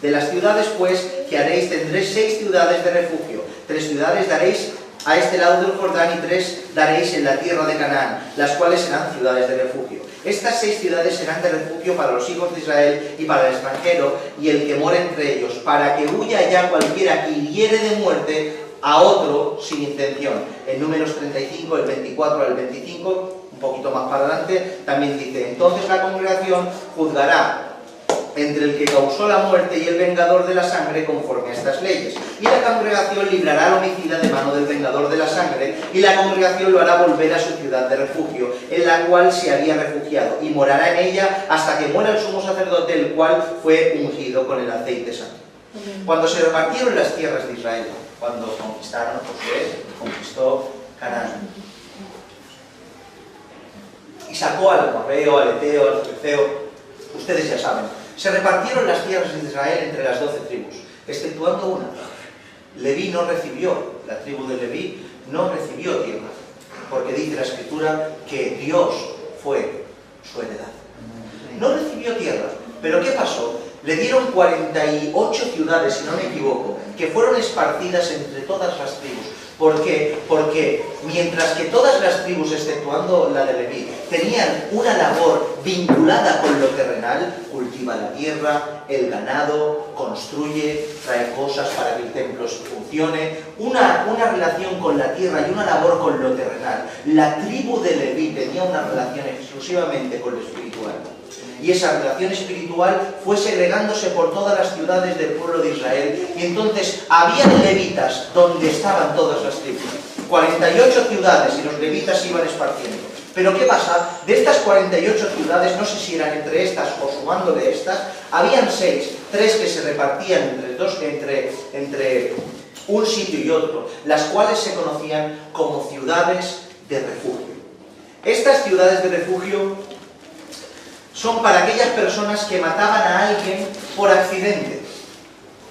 De las ciudades, pues, que haréis, tendréis 6 ciudades de refugio, 3 ciudades daréis a este lado del Jordán, y 3 daréis en la tierra de Canaán, las cuales serán ciudades de refugio. Estas 6 ciudades serán de refugio para los hijos de Israel y para el extranjero y el que mora entre ellos, para que huya ya cualquiera que hiriere de muerte a otro sin intención. En Números 35, el 24 al 25, un poquito más para adelante, también dice, entonces la congregación juzgará entre el que causó la muerte y el vengador de la sangre conforme a estas leyes, y la congregación librará al homicida de mano del vengador de la sangre, y la congregación lo hará volver a su ciudad de refugio, en la cual se había refugiado, y morará en ella hasta que muera el sumo sacerdote, el cual fue ungido con el aceite santo. Cuando se repartieron las tierras de Israel, cuando Josué conquistó Canaán, y sacó al amorreo, al eteo, al ferezeo, ustedes ya saben, se repartieron las tierras de Israel entre las 12 tribus, exceptuando una. Leví no recibió, la tribu de Leví no recibió tierra, porque dice la Escritura que Dios fue su heredad. No recibió tierra, pero ¿qué pasó? Le dieron 48 ciudades, si no me equivoco, que fueron esparcidas entre todas las tribus. ¿Por qué? Porque mientras que todas las tribus, exceptuando la de Leví, tenían una labor vinculada con lo terrenal, cultiva la tierra, el ganado, construye, trae cosas para que el templo funcione, una relación con la tierra y una labor con lo terrenal. La tribu de Leví tenía una relación exclusivamente con lo espiritual. Y esa relación espiritual fue segregándose por todas las ciudades del pueblo de Israel, y entonces había levitas donde estaban todas las tribus. 48 ciudades y los levitas iban esparciendo. Pero ¿qué pasa? De estas 48 ciudades, no sé si eran entre estas o sumándole estas, habían 6, 3 que se repartían entre un sitio y otro, las cuales se conocían como ciudades de refugio. Estas ciudades de refugio son para aquellas personas que mataban a alguien por accidente.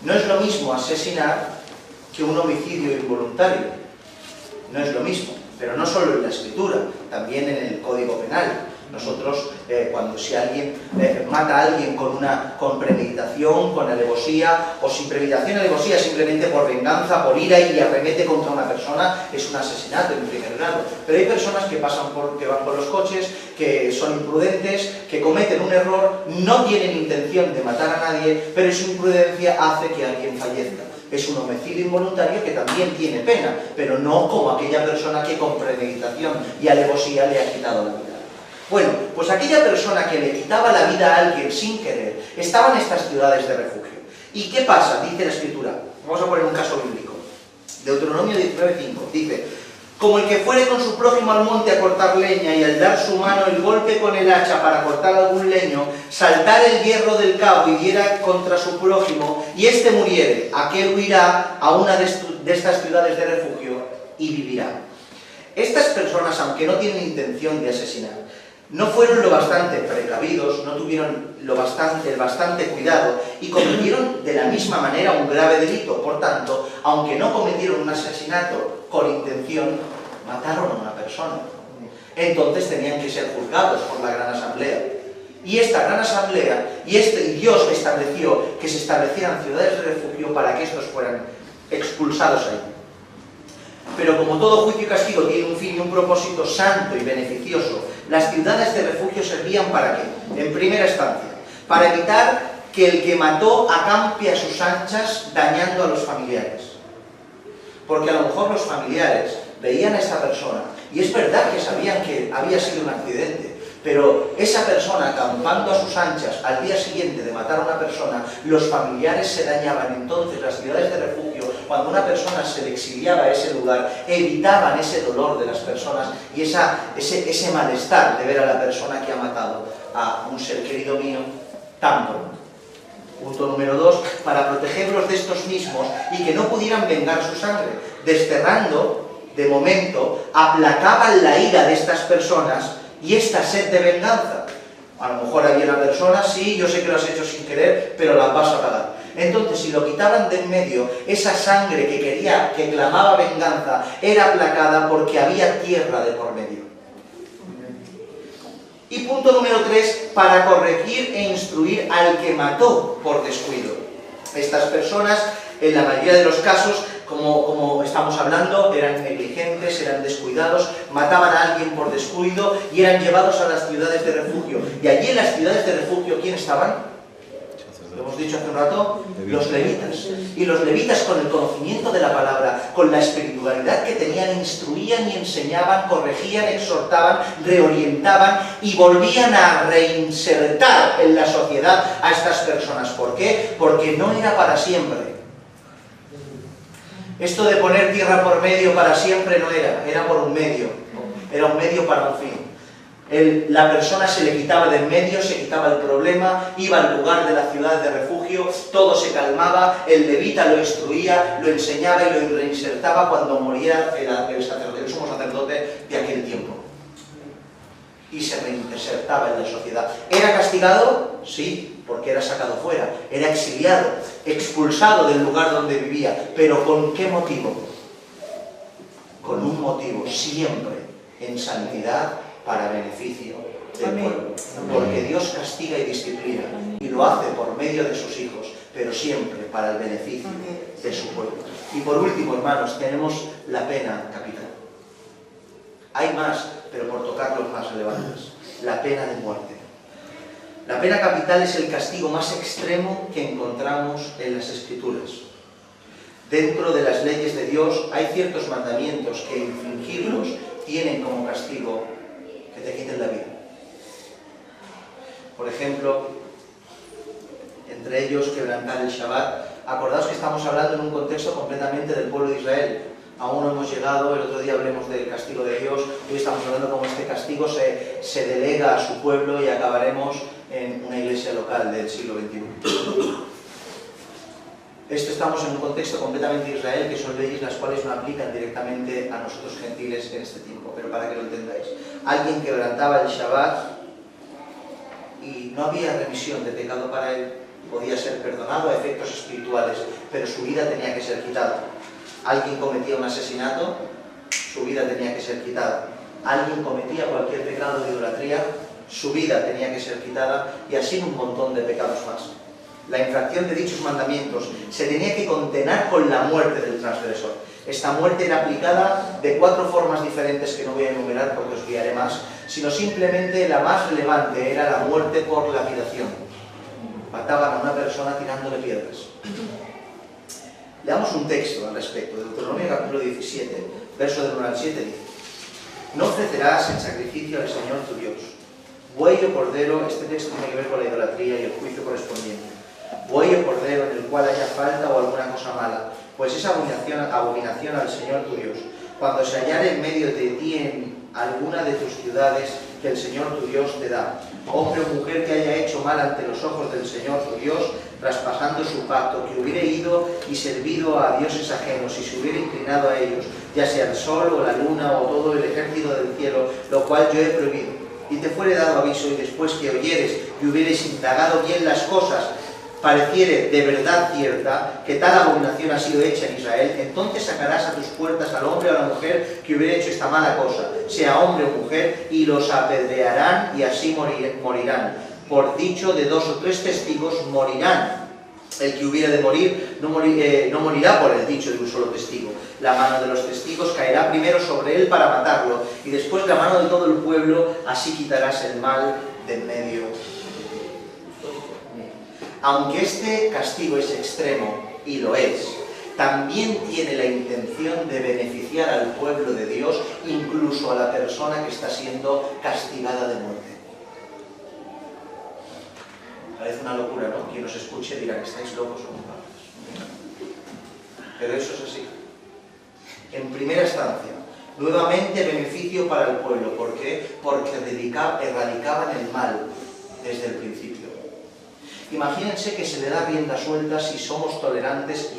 No es lo mismo asesinar que un homicidio involuntario. No es lo mismo, pero no solo en la Escritura, también en el Código Penal. Nosotros, si alguien mata a alguien con premeditación, con alevosía, o sin premeditación y alevosía, simplemente por venganza, por ira y arremete contra una persona, es un asesinato en primer grado. Pero hay personas que que van por los coches, que son imprudentes, que cometen un error, no tienen intención de matar a nadie, pero su imprudencia hace que alguien fallezca. Es un homicidio involuntario que también tiene pena, pero no como aquella persona que con premeditación y alevosía le ha quitado la vida. Bueno, pues aquella persona que le quitaba la vida a alguien sin querer, estaba en estas ciudades de refugio. ¿Y qué pasa? Dice la Escritura. Vamos a poner un caso bíblico. Deuteronomio 19:5 dice: como el que fuere con su prójimo al monte a cortar leña y al dar su mano el golpe con el hacha para cortar algún leño, saltar el hierro del cabo y diera contra su prójimo, y éste muriere, aquel huirá a una de estas ciudades de refugio y vivirá. Estas personas, aunque no tienen intención de asesinar, no fueron lo bastante precavidos, no tuvieron el bastante cuidado y cometieron de la misma manera un grave delito. Por tanto, aunque no cometieron un asesinato con intención, mataron a una persona. Entonces tenían que ser juzgados por la Gran Asamblea. Y esta Gran Asamblea, y Dios estableció que se establecieran ciudades de refugio para que estos fueran expulsados ahí. Pero como todo juicio y castigo tiene un fin y un propósito santo y beneficioso, las ciudades de refugio servían ¿para qué? En primera instancia, para evitar que el que mató acampe a sus anchas dañando a los familiares. Porque a lo mejor los familiares veían a esa persona, y es verdad que sabían que había sido un accidente, pero esa persona acampando a sus anchas al día siguiente de matar a una persona, los familiares se dañaban. Entonces las ciudades de refugio, cuando una persona se le exiliaba a ese lugar, evitaban ese dolor de las personas y ese malestar de ver a la persona que ha matado a un ser querido mío tan pronto. Punto número 2, para protegerlos de estos mismos y que no pudieran vengar su sangre. Desterrando, de momento, aplacaban la ira de estas personas y esta sed de venganza. A lo mejor había una persona, sí, yo sé que lo has hecho sin querer, pero la vas a pagar. Entonces, si lo quitaban de en medio, esa sangre que clamaba venganza, era aplacada porque había tierra de por medio. Y punto número 3, para corregir e instruir al que mató por descuido. Estas personas, en la mayoría de los casos, como estamos hablando, eran negligentes, eran descuidados, mataban a alguien por descuido y eran llevados a las ciudades de refugio. Y allí en las ciudades de refugio, ¿quién estaban? Lo hemos dicho hace un rato, los levitas. Y los levitas, con el conocimiento de la palabra, con la espiritualidad que tenían, instruían y enseñaban, corregían, exhortaban, reorientaban y volvían a reinsertar en la sociedad a estas personas. ¿Por qué? Porque no era para siempre. Esto de poner tierra por medio para siempre no era por un medio, era un medio para un fin. La persona se le quitaba de en medio, se quitaba el problema, iba al lugar de la ciudad de refugio, todo se calmaba, el levita lo instruía, lo enseñaba y lo reinsertaba cuando moría el sumo sacerdote de aquel tiempo. Y se reinsertaba en la sociedad. ¿Era castigado? Sí, porque era sacado fuera, era exiliado, expulsado del lugar donde vivía. ¿Pero con qué motivo? Con un motivo, siempre en santidad, para beneficio del pueblo. Porque Dios castiga y disciplina, y lo hace por medio de sus hijos, pero siempre para el beneficio de su pueblo. Y por último, hermanos, tenemos la pena capital. Hay más, pero por tocar los más relevantes. La pena de muerte. La pena capital es el castigo más extremo que encontramos en las Escrituras. Dentro de las leyes de Dios hay ciertos mandamientos que infringirlos tienen como castigo que te quiten la vida. Por ejemplo, entre ellos quebrantar el Shabbat. Acordaos que estamos hablando en un contexto completamente del pueblo de Israel. Aún no hemos llegado, el otro día hablemos del castigo de Dios, hoy estamos hablando cómo este castigo se delega a su pueblo y acabaremos en una iglesia local del siglo XXI. Estamos en un contexto completamente de Israel, que son leyes las cuales no aplican directamente a nosotros gentiles en este tiempo, pero para que lo entendáis. Alguien quebrantaba el Shabbat y no había remisión de pecado para él, podía ser perdonado a efectos espirituales, pero su vida tenía que ser quitada. Alguien cometía un asesinato, su vida tenía que ser quitada. Alguien cometía cualquier pecado de idolatría, su vida tenía que ser quitada y así un montón de pecados más. La infracción de dichos mandamientos se tenía que condenar con la muerte del transgresor. Esta muerte era aplicada de 4 formas diferentes que no voy a enumerar porque os guiaré más, sino simplemente la más relevante era la muerte por lapidación. Mataban a una persona tirándole piedras. Leamos un texto al respecto. Deuteronomio capítulo 17, verso del 1 al 7 dice: no ofrecerás en sacrificio al Señor tu Dios buey o cordero. Este texto tiene que ver con la idolatría y el juicio correspondiente. Buey o cordero en el cual haya falta o alguna cosa mala, pues es abominación al Señor tu Dios. Cuando se hallare en medio de ti en alguna de tus ciudades que el Señor tu Dios te da, hombre o mujer que haya hecho mal ante los ojos del Señor tu Dios, traspasando su pacto, que hubiere ido y servido a dioses ajenos y se hubiera inclinado a ellos, ya sea el sol o la luna o todo el ejército del cielo, lo cual yo he prohibido, y te fuere dado aviso, y después que oyeres y hubieres indagado bien las cosas, pareciere de verdad cierta que tal abominación ha sido hecha en Israel, entonces sacarás a tus puertas al hombre o a la mujer que hubiera hecho esta mala cosa, sea hombre o mujer, y los apedrearán y así morirán. Por dicho de 2 o 3 testigos morirán. El que hubiera de morir no morirá por el dicho de un solo testigo. La mano de los testigos caerá primero sobre él para matarlo, y después la mano de todo el pueblo, así quitarás el mal de en medio. Aunque este castigo es extremo, y lo es, también tiene la intención de beneficiar al pueblo de Dios, incluso a la persona que está siendo castigada de muerte. Parece una locura, ¿no? Quien os escuche dirá que estáis locos o culpables. Pero eso es así. En primera instancia, nuevamente beneficio para el pueblo. ¿Por qué? Porque erradicaban el mal desde el principio. Imagínense que se le da rienda suelta si somos tolerantes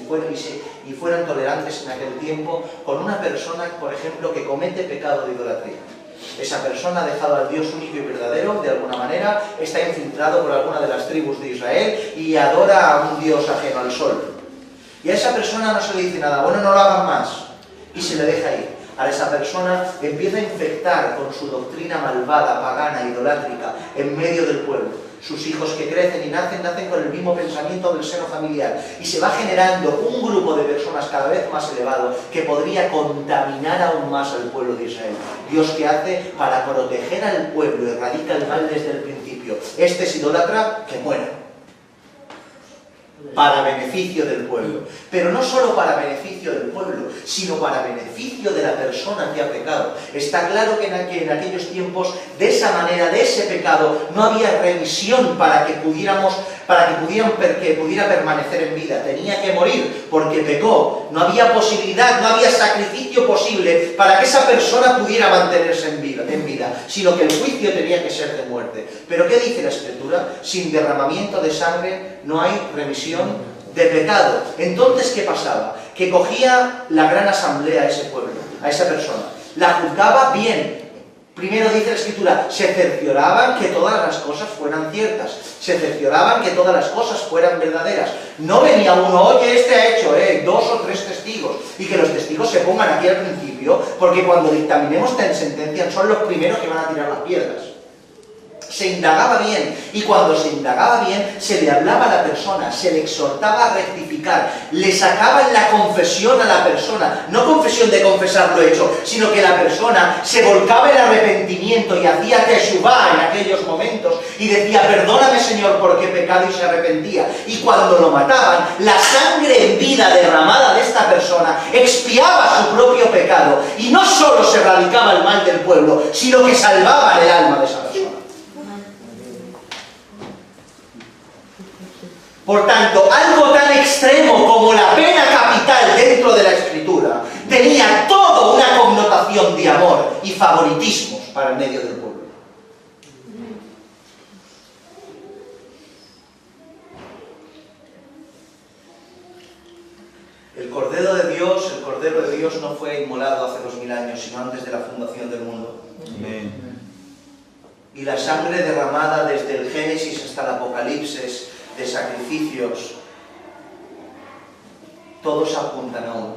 y fueran tolerantes en aquel tiempo con una persona, por ejemplo, que comete pecado de idolatría. Esa persona ha dejado al Dios único y verdadero, de alguna manera, está infiltrado por alguna de las tribus de Israel y adora a un Dios ajeno al sol. Y a esa persona no se le dice nada, bueno, no lo hagan más, y se le deja ir. A esa persona empieza a infectar con su doctrina malvada, pagana, idolátrica, en medio del pueblo. Sus hijos que crecen y nacen con el mismo pensamiento del seno familiar. Y se va generando un grupo de personas cada vez más elevado que podría contaminar aún más al pueblo de Israel. Dios, ¿qué hace? Para proteger al pueblo, erradica el mal desde el principio. Este es idólatra, que muera. Para beneficio del pueblo. Pero no solo para beneficio del pueblo, sino para beneficio de la persona que ha pecado. Está claro que en aquellos tiempos, de esa manera, de ese pecado, no había remisión para que pudiera permanecer en vida. Tenía que morir porque pecó. No había posibilidad, no había sacrificio posible para que esa persona pudiera mantenerse en vida, sino que el juicio tenía que ser de muerte. ¿Pero qué dice la Escritura? Sin derramamiento de sangre no hay remisión de pecado. Entonces, ¿qué pasaba? Que cogía la gran asamblea a ese pueblo, a esa persona, la juzgaba bien. Primero dice la Escritura, se cercioraban que todas las cosas fueran ciertas, se cercioraban que todas las cosas fueran verdaderas. No venía uno, oye, este ha hecho 2 o 3 testigos, y que los testigos se pongan aquí al principio, porque cuando dictaminemos esta sentencia son los primeros que van a tirar las piedras. Se indagaba bien, y cuando se indagaba bien, se le hablaba a la persona, se le exhortaba a rectificar, le sacaban la confesión a la persona, no confesión de confesar lo hecho, sino que la persona se volcaba en arrepentimiento y hacía teshuvá en aquellos momentos, y decía, perdóname Señor porque he pecado, y se arrepentía. Y cuando lo mataban, la sangre en vida derramada de esta persona expiaba su propio pecado, y no solo se erradicaba el mal del pueblo, sino que salvaban el alma de esa persona. Por tanto, algo tan extremo como la pena capital dentro de la Escritura tenía toda una connotación de amor y favoritismos para el medio del pueblo. El Cordero de Dios no fue inmolado hace 2000 años, sino antes de la fundación del mundo. Amén. Y la sangre derramada desde el Génesis hasta el Apocalipsis, de sacrificios, todos apuntan aún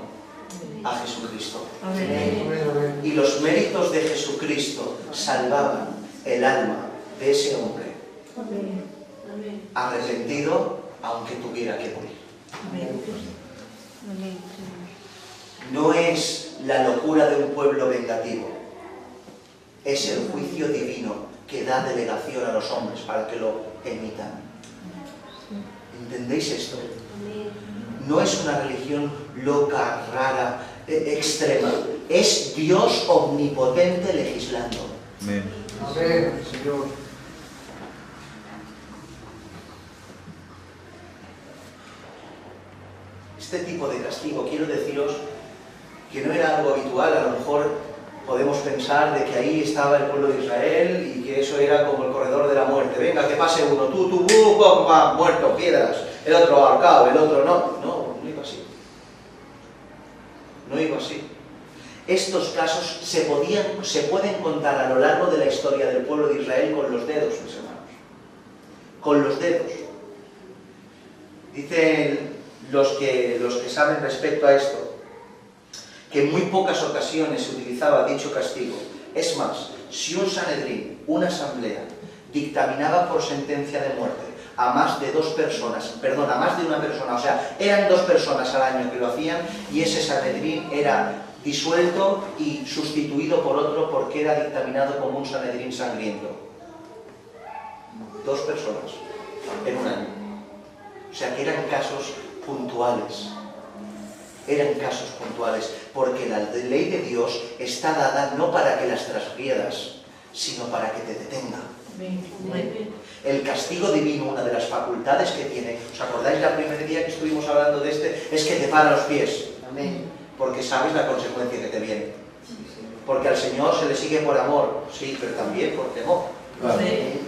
a Jesucristo. Amén. Y los méritos de Jesucristo salvaban el alma de ese hombre, Amén. arrepentido, aunque tuviera que morir. Amén. No es la locura de un pueblo vengativo, es el juicio divino que da delegación a los hombres para que lo emitan. ¿Entendéis esto? No es una religión loca, rara, extrema. Es Dios omnipotente legislando. Amén. Amén, Señor. Este tipo de castigo, quiero deciros que no era algo habitual. A lo mejor podemos pensar de que ahí estaba el pueblo de Israel y que eso era como el corredor de la muerte. Venga, que pase uno, tú, muerto, piedras. El otro ahorcado, el otro no. No iba así. No iba así. Estos casos se pueden contar a lo largo de la historia del pueblo de Israel con los dedos, mis hermanos. Con los dedos. Dicen los que saben respecto a esto, que en muy pocas ocasiones se utilizaba dicho castigo. Es más, si un Sanedrín, una asamblea, dictaminaba por sentencia de muerte a más de dos personas, perdón, a más de una persona, o sea, eran 2 personas al año que lo hacían, y ese Sanedrín era disuelto y sustituido por otro porque era dictaminado como un Sanedrín sangriento. 2 personas en un año. O sea que eran casos puntuales. Eran casos puntuales, porque la ley de Dios está dada no para que las transgredas, sino para que te detenga. El castigo divino, una de las facultades que tiene, ¿os acordáis la primer día que estuvimos hablando de este? Es que te para los pies. Amén. Porque sabes la consecuencia que te viene. Porque al Señor se le sigue por amor, sí, pero también por temor. Amén.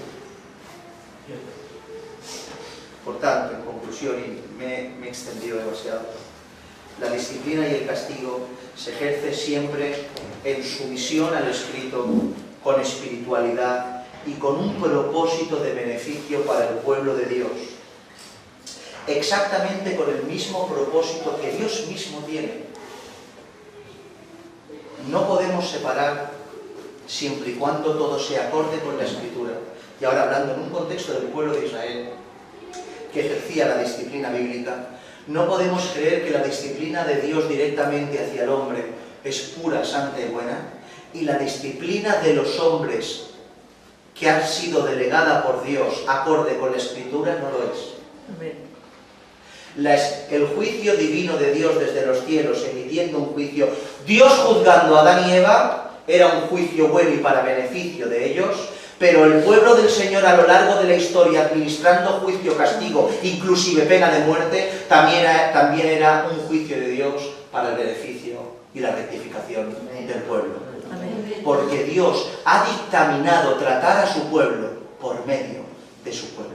Por tanto, en conclusión, y me he extendido demasiado, la disciplina y el castigo se ejerce siempre en sumisión al Escrito, con espiritualidad y con un propósito de beneficio para el pueblo de Dios. Exactamente con el mismo propósito que Dios mismo tiene. No podemos separar, siempre y cuando todo sea acorde con la Escritura. Y ahora hablando en un contexto del pueblo de Israel, que ejercía la disciplina bíblica, no podemos creer que la disciplina de Dios directamente hacia el hombre es pura, santa y buena, y la disciplina de los hombres que ha sido delegada por Dios acorde con la Escritura no lo es. El juicio divino de Dios desde los cielos, emitiendo un juicio, Dios juzgando a Adán y Eva, era un juicio bueno y para beneficio de ellos, pero el pueblo del Señor a lo largo de la historia, administrando juicio, castigo, inclusive pena de muerte, también era un juicio de Dios para el beneficio y la rectificación del pueblo. Porque Dios ha dictaminado tratar a su pueblo por medio de su pueblo.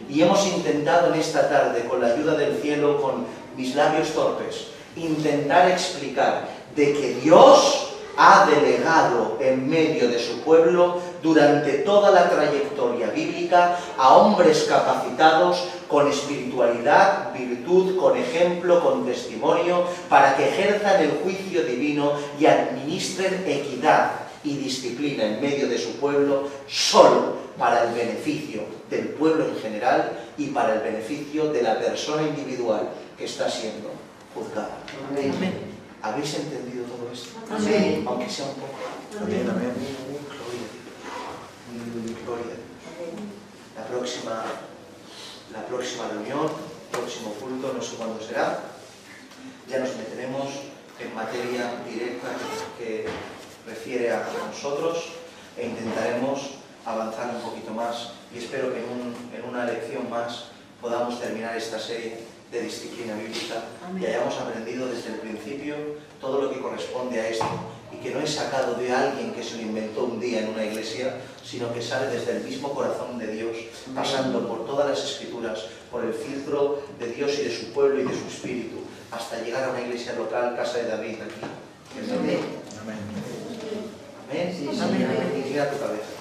Y hemos intentado en esta tarde, con la ayuda del cielo, con mis labios torpes, intentar explicar de que Dios ha delegado en medio de su pueblo, durante toda la trayectoria bíblica, a hombres capacitados con espiritualidad, virtud, con ejemplo, con testimonio, para que ejerzan el juicio divino y administren equidad y disciplina en medio de su pueblo, solo para el beneficio del pueblo en general y para el beneficio de la persona individual que está siendo juzgada. Amén. ¿Habéis entendido todo esto? Amén. Aunque sea un poco. Amén, amén. Gloria a Dios. La próxima reunión, próximo culto, no sé cuándo será, ya nos meteremos en materia directa que refiere a nosotros e intentaremos avanzar un poquito más, y espero que en una lección más podamos terminar esta serie de disciplina bíblica y hayamos aprendido desde el principio todo lo que corresponde a esto, y que no es sacado de alguien que se lo inventó un día en una iglesia, sino que sale desde el mismo corazón de Dios, pasando por todas las Escrituras, por el filtro de Dios y de su pueblo y de su espíritu, hasta llegar a una iglesia local, casa de David, aquí. Amén. Amén. Amén. Amén. Inclina tu cabeza.